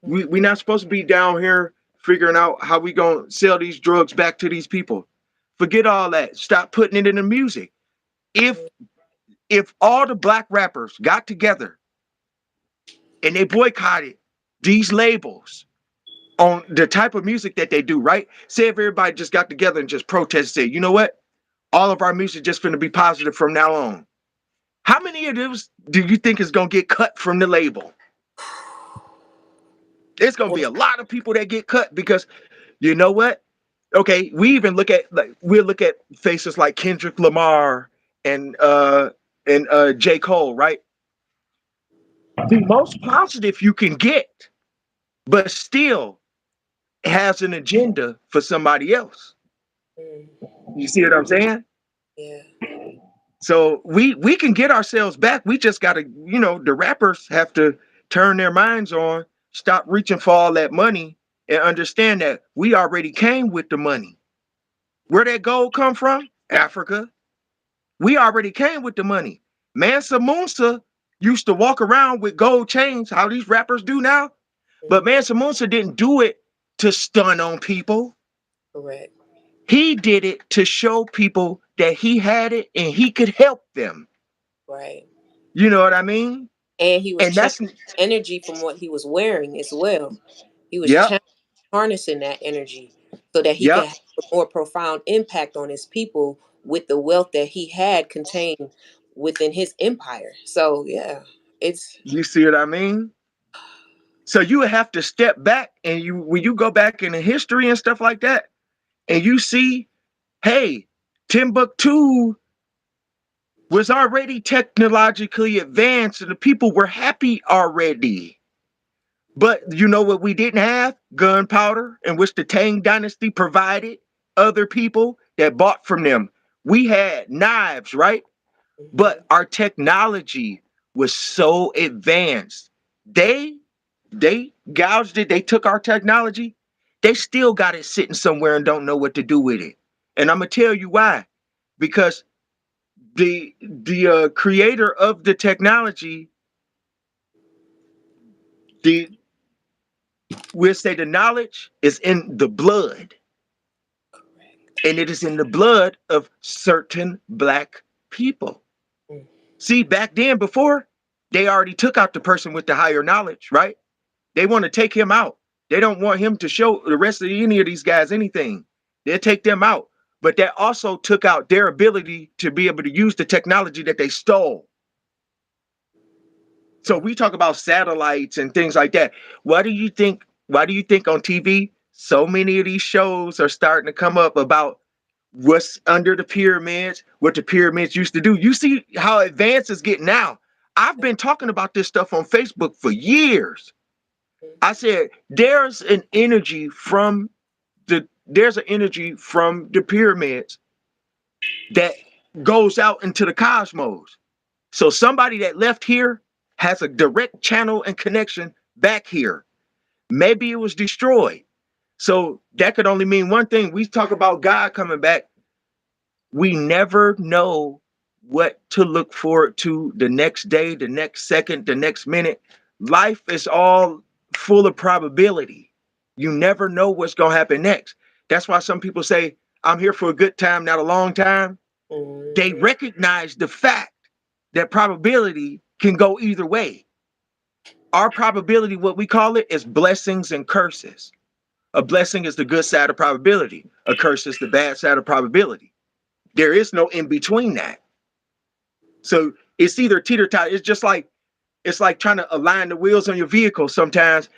We Mhm. not supposed to be down here figuring out how we gonna sell these drugs back to these people. Forget all that. Stop putting it in the music. If Mhm. if all the black rappers got together and they boycotted these labels on the type of music that they do, right? Say if everybody just got together and just protested, say, you know what? All of our music just gonna be positive from now on. How many of those do you think is gonna get cut from the label? There's gonna be And a lot of people that get cut because you know what? Okay, we'll look at faces like Kendrick Lamar and J. Cole, right? The most positive you can get, but still has an agenda for somebody else. Mm. You see what I'm saying? Yeah. So we can get ourselves back. We just got to, the rappers have to turn their minds on, stop reaching for all that money, and understand that we already came with the money. Where that gold come from? Africa. We already came with the money. Mansa Musa used to walk around with gold chains, how these rappers do now. But Mm. Mansa Musa didn't do it to stun on people. Correct. He did it to show people that he had it and he could help them. Right. You know what I mean? And he was And channeling that's, energy from what he was wearing as well. He was yep, harnessing that energy so that he could yep. have a more profound impact on his people with the wealth that he had contained within his empire. So yeah, it's You see what I mean? So you would have to step back and when you go back in the history and stuff like that, and you see, hey, Timbuktu was already technologically advanced and the people were happy already. But you know what we didn't have? Gunpowder, in which the Tang dynasty provided other people that bought from them. We had knives, right? But mhm, our technology was so advanced. They they gouged it, they took our technology, they still got it sitting somewhere and don't know what to do with it. And I'm gonna tell you why. Because the creator of the technology, the we'll say the knowledge is in the blood, correct. and it is in the blood of certain black people. Mm, See, back then, before they already took out the person with the higher knowledge, right? They want to take him out. They don't want him to show the rest of any of these guys anything. They'll take them out. But that also took out their ability to be able to use the technology that they stole. So mm, we talk about satellites and things like that. Why do you think? Why do you think on TV so many of these shows are starting to come up about what's under the pyramids, what the pyramids used to do? You see how advanced it's getting now. I've been talking about this stuff on Facebook for years. mm, I said there's an energy from the pyramids that goes out into the cosmos. So somebody that left here has a direct channel and connection back here. Maybe it was destroyed. So that could only mean one thing. We talk about God coming back. We never know what to look forward to the next day, the next second, the next minute. Life is all full of probability. You never know what's going to happen next. That's why some people say, I'm here for a good time, not a long time. They mhm. recognize the fact that probability can go either way. Our probability, what we call it, is blessings and curses. A blessing is the good side of probability, a curse is the bad side of probability. There is no in between that. So it's either teeter totter. It's like trying to align the wheels on your vehicle. Sometimes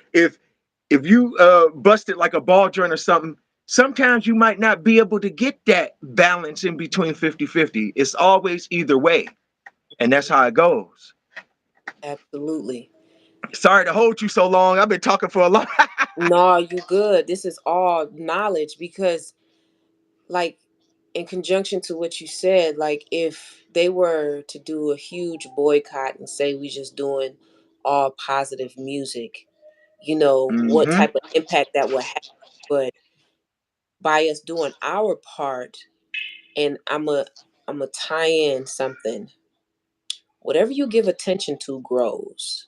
if you bust it like a ball joint or something, sometimes you might not be able to get that balance in between 50-50. It's always either way. And that's how it goes. Absolutely. Sorry to hold you so long. I've been talking for a long. No, you good. This is all knowledge because like in conjunction to what you said, like if they were to do a huge boycott and say we just doing all positive music, what Mm-hmm. type of impact that would have. But by us doing our part, and I'm a tie in something. Whatever you give attention to grows,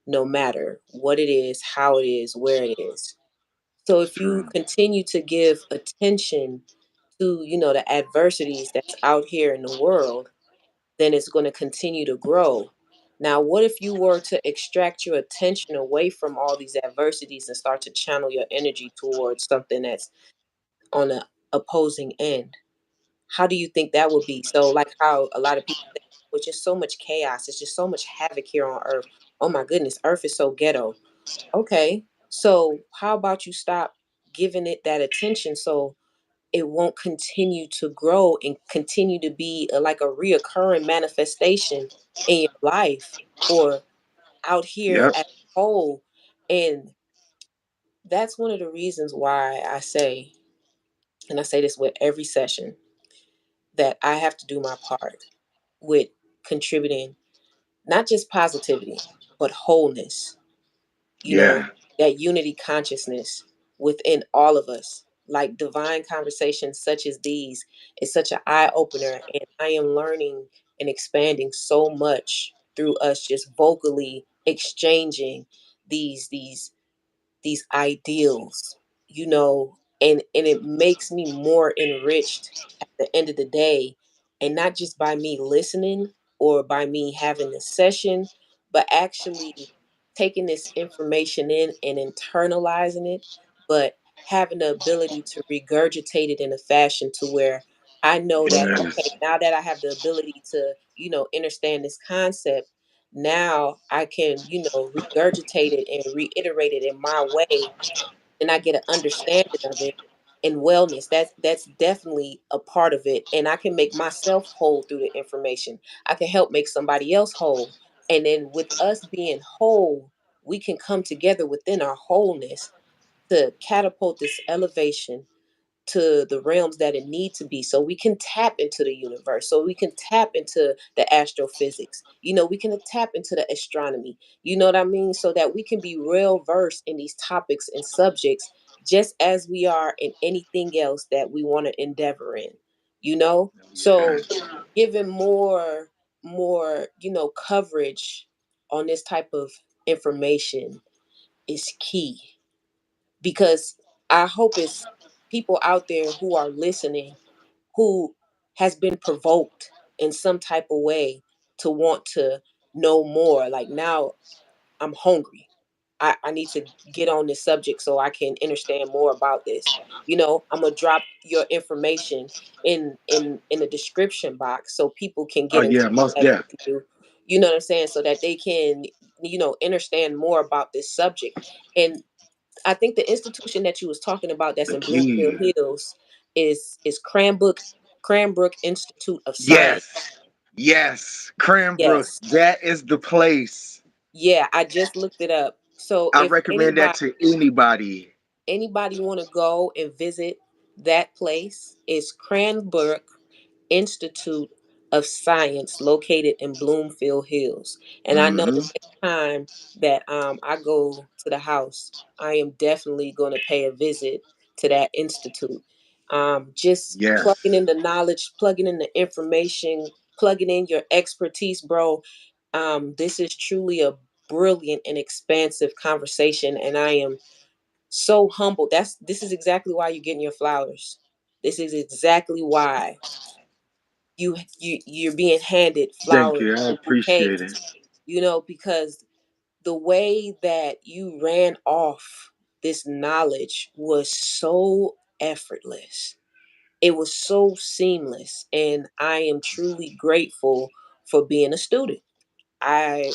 no matter what it is, how it is, where it is. So if you True. continue to give attention to, the adversities that's out here in the world, then it's going to continue to grow. Now, what if you were to extract your attention away from all these adversities and start to channel your energy towards something that's on the opposing end? How do you think that would be? So, like how a lot of people say, with just so much chaos, it's just so much havoc here on Earth. Oh my goodness, Earth is so ghetto. Okay, so how about you stop giving it that attention so it won't continue to grow and continue to be like a reoccurring manifestation in your life or out here Yep. as a whole. And that's one of the reasons why I say, and I say this with every session, that I have to do my part with contributing not just positivity, but wholeness, you know, Yeah. that unity consciousness within all of us. Like divine conversations such as these is such an eye opener, and I am learning and expanding so much through us just vocally exchanging these these ideals, and it makes me more enriched at the end of the day, and not just by me listening or by me having this session, but actually taking this information in and internalizing it, but having the ability to regurgitate it in a fashion to where I know that, okay, Yes. now that I have the ability to, understand this concept, now I can, regurgitate it and reiterate it in my way, and I get an understanding of it. And wellness, that's definitely a part of it. And I can make myself whole through the information. I can help make somebody else whole. And then with us being whole, we can come together within our wholeness to catapult this elevation to the realms that it need to be, so we can tap into the universe, so we can tap into the astrophysics, we can tap into the astronomy, you know what I mean, so that we can be real versed in these topics and subjects, just as we are in anything else that we want to endeavor in, so Yes. giving more coverage on this type of information is key, because I hope it's people out there who are listening who has been provoked in some type of way to want to know more. Like, now I'm hungry. I need to get on this subject so I can understand more about this. I'm gonna drop your information in the description box so people can Oh get in yeah, most contact deaf. with you. You know what I'm saying? So that they can, understand more about this subject. And I think the institution that you was talking about that's The in Bloomfield key. Hills is Cranbrook Institute of Science. Yes. Yes. Cranbrook. Yes. That is the place. Yeah, I just looked it up. So I if recommend that to anybody. anybody want to go and visit that place, it's Cranbrook Institute of Science located in Bloomfield Hills. And I know the Hmm. next time that I go to the house, I am definitely going to pay a visit to that institute. Just plugging Yes. in the knowledge, plugging in the information, plugging in your expertise, bro. This is truly a brilliant and expansive conversation, and I am so humble. This is exactly why you're getting your flowers. This is exactly why you're being handed Thank flowers you. I and appreciate bouquets, it. because the way that you ran off this knowledge was so effortless. It was so seamless, and I am truly grateful for being a student. I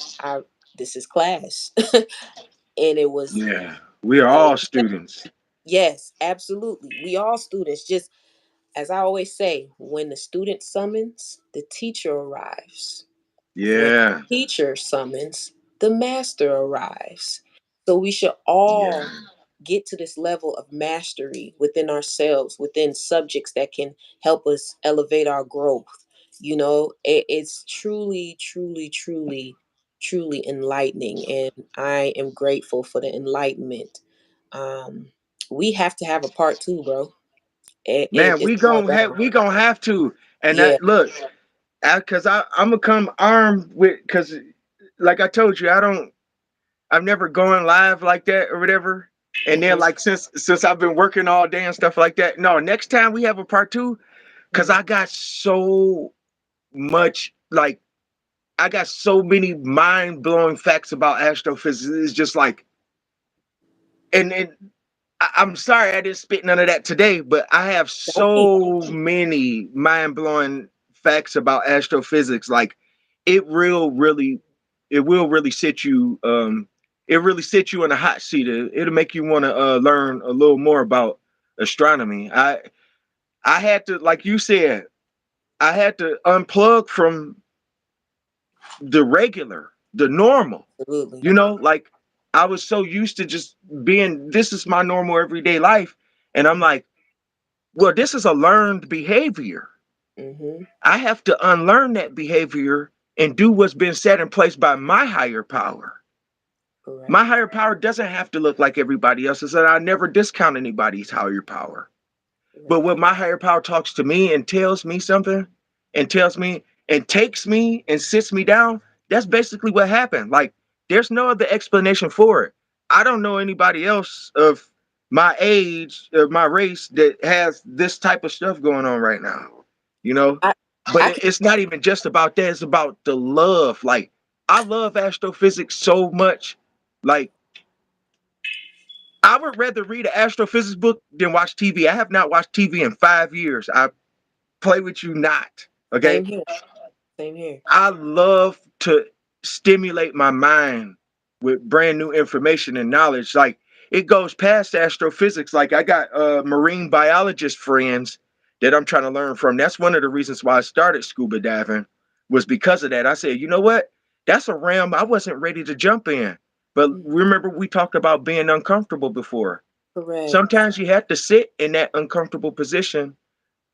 This is class. And it was, Yeah. We are all students. yes, absolutely. We all students. Just as I always say, when the student summons, the teacher arrives. When Yeah. the teacher summons, the master arrives. So we should Yeah. all get to this level of mastery within ourselves, within subjects that can help us elevate our growth. It's truly, truly, truly, truly enlightening. And I am grateful for the enlightenment. Um, we have to have a part two, bro. Man, It's going down. we gonna have to. And Yeah. that look, cause I'm gonna come armed with, cause like I told you, I've never gone live like that or whatever. And then Mm-mm, like since I've been working all day and stuff like that. No, next time we have a part two, cause mm, much like I got so many mind blowing facts about astrophysics. It's just like, and I'm sorry I didn't spit none of that today, but I have don't be. so many mind blowing facts about astrophysics. Like it real really, it will really sit you. It really sit you in a hot seat. It'll make you want to learn a little more about astronomy. I had to, like you said, I had to unplug from the regular, the normal. Absolutely. You know, like. I was so used to just being, this is my normal everyday life. And I'm like, well, this is a learned behavior. Mm-hmm. I have to unlearn that behavior and do what's been set in place by my higher power. Correct. My higher power doesn't have to look like everybody else's, and I never discount anybody's higher power. But Correct. when my higher power talks to me and tells me something and tells me and takes me and sits me down, that's basically what happened. Like, there's no other explanation for it. I don't know anybody else of my age, of my race, that has this type of stuff going on right now, you know? I But I can it's not even just about that, it's about the love. Like, I love astrophysics so much. Like, I would rather read an astrophysics book than watch TV. I have not watched TV in 5 years. I play with you not. same Okay. here. Same here. I love to stimulate my mind with brand new information and knowledge. Like, it goes past astrophysics. Like, I got marine biologist friends that I'm trying to learn from. That's one of the reasons why I started scuba diving, was because of that. I said, you know what? That's a realm I wasn't ready to jump in. But Mm, remember, we talked about being uncomfortable before. correct. Sometimes you have to sit in that uncomfortable position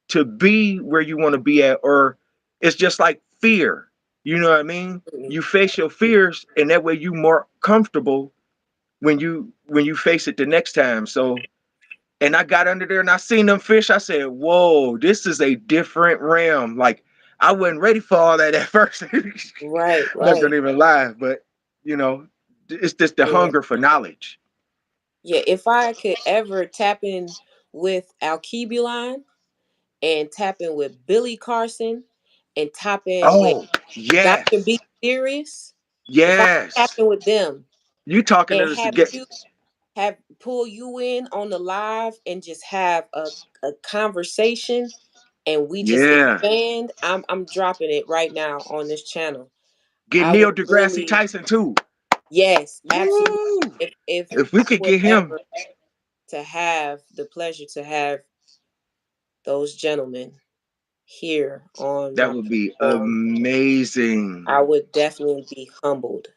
to be where you want to be at, or it's just like fear. You know what I mean? Absolutely. You face your fears, and that way you more comfortable when you face it the next time. So, and I got under there and I seen them fish. I said, "Whoa, this is a different realm." Like, I wasn't ready for all that at first. I'm Right. not Right. gonna even lie, but you know, it's just the Yeah. hunger for knowledge. Yeah. If I could ever tap in with Alkebulan and tap in with Billy Carson and tap in with Oh Dr. yes, B Serious, if I tap yes. in with them You talking and to us to have get? you have pull you in on the live and just have a conversation and we just Yeah. expand, I'm dropping it right now on this channel. Get I would Neil deGrasse really, Tyson too. yes, absolutely. Woo! If If we I could were get him, ever to have the pleasure to have those gentlemen here on that my would be platform, amazing. I would definitely be humbled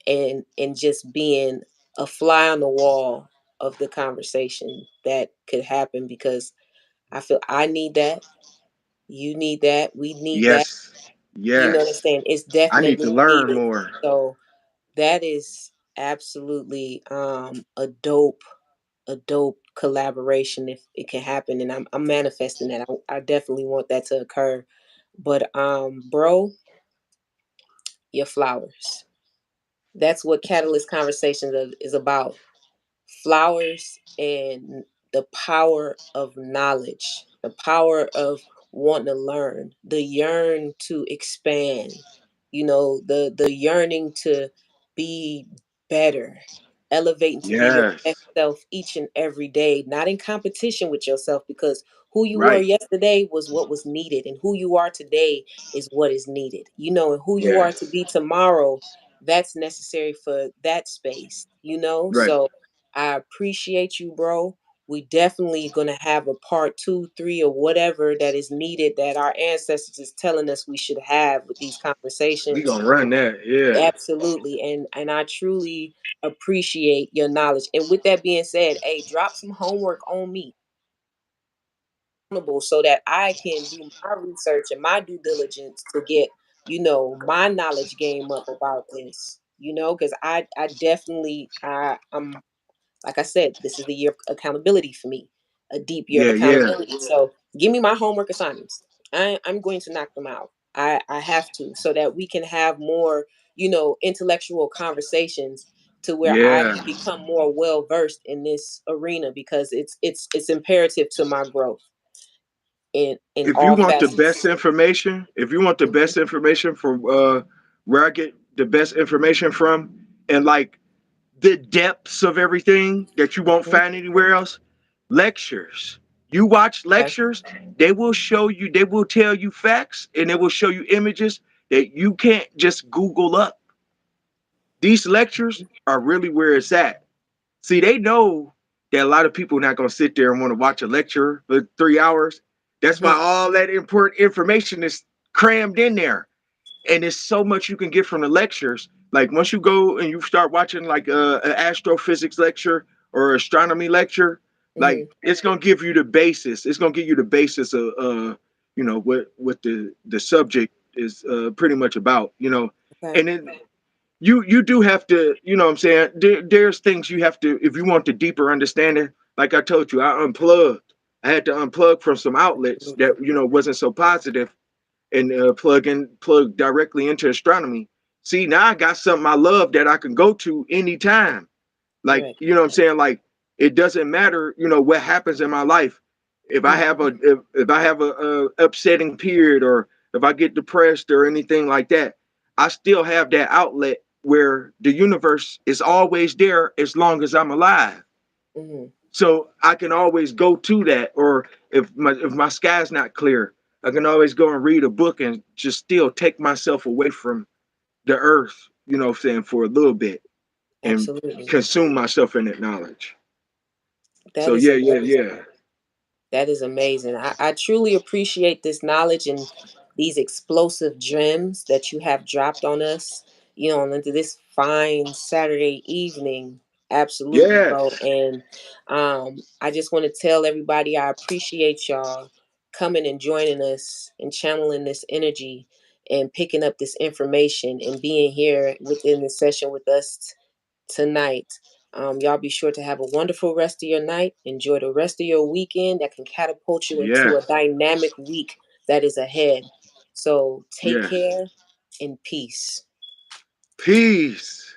and just being a fly on the wall of the conversation that could happen because I feel I need that. You need that. We need that. Yes, You know what I'm yes. saying? It's I need to definitely learn needed. more. So that is absolutely a dope collaboration if it can happen, and I'm manifesting that. I definitely want that to occur. But bro, your flowers. That's what Catalyst Conversations is about. Flowers and the power of knowledge, the power of wanting to learn, the yearn to expand, the yearning to be better, elevating to be your best Yes, self each and every day, not in competition with yourself because who you were right. yesterday was what was needed and who you are today is what is needed. And who you are to Yes, be tomorrow, that's necessary for that space, right. so I appreciate you, bro. We definitely gonna have a part two, three, or whatever that is needed that our ancestors is telling us we should have with these We conversations. gonna run that. Yeah. Absolutely. And I truly appreciate your knowledge. And with that being said, hey, drop some homework on me so that I can do my research and my due diligence to get, my knowledge game up about this. Because I definitely I'm like I said, this is the year of accountability for me, a deep year of Yeah, yeah, accountability. So give me my homework assignments. I'm going to knock them out. I have to so that we can have more, intellectual conversations to where I yeah. can become more well versed in this arena because it's imperative to my growth in If you all want the facets. best information, if you want the Mhm, best information from where I get the best information from, and like the depths of everything that you won't mhm. find anywhere else, lectures. You watch Okay. lectures, they will show you, they will tell you facts, and they will show you images that you can't just Google up. These lectures are really where it's at. See, they know that a lot of people are not going to sit there and want to watch a lecture for 3 hours. That's why Mhm. all that important information is crammed in there. And there's so much you can get from the lectures. Like once you go and you start watching like an astrophysics lecture or astronomy lecture, like it's gonna give you the basis. It's gonna give you the basis of what the subject is pretty much about. Okay. And then you do have to, what I'm saying, there's things you have to, if you want the deeper understanding. Like I told you, I unplugged. I had to unplug from some outlets that Absolutely. wasn't so positive, and plug directly into astronomy. See, now I got something I love that I can go to anytime. Like, Right. what I'm saying? Like, it doesn't matter, what happens in my life. If I have a if I have a upsetting period, or if I get depressed or anything like that, I still have that outlet where the universe is always there as long as I'm alive. Mm-hmm. So I can always go to that. Or if my sky's not clear, I can always go and read a book and just still take myself away from the earth, what I'm saying, for a little bit, and Absolutely. consume myself in that knowledge. That So is yeah, a yeah, yeah. That is amazing. I truly appreciate this knowledge and these explosive gems that you have dropped on us, into this fine Saturday evening. Absolutely, bro. Yes. And I just want to tell everybody I appreciate y'all coming and joining us and channeling this energy and picking up this information and being here within the session with us tonight. Y'all be sure to have a wonderful rest of your night. Enjoy the rest of your weekend that can catapult you into a Yes. dynamic week that is ahead. So take Yes. care and peace. Peace.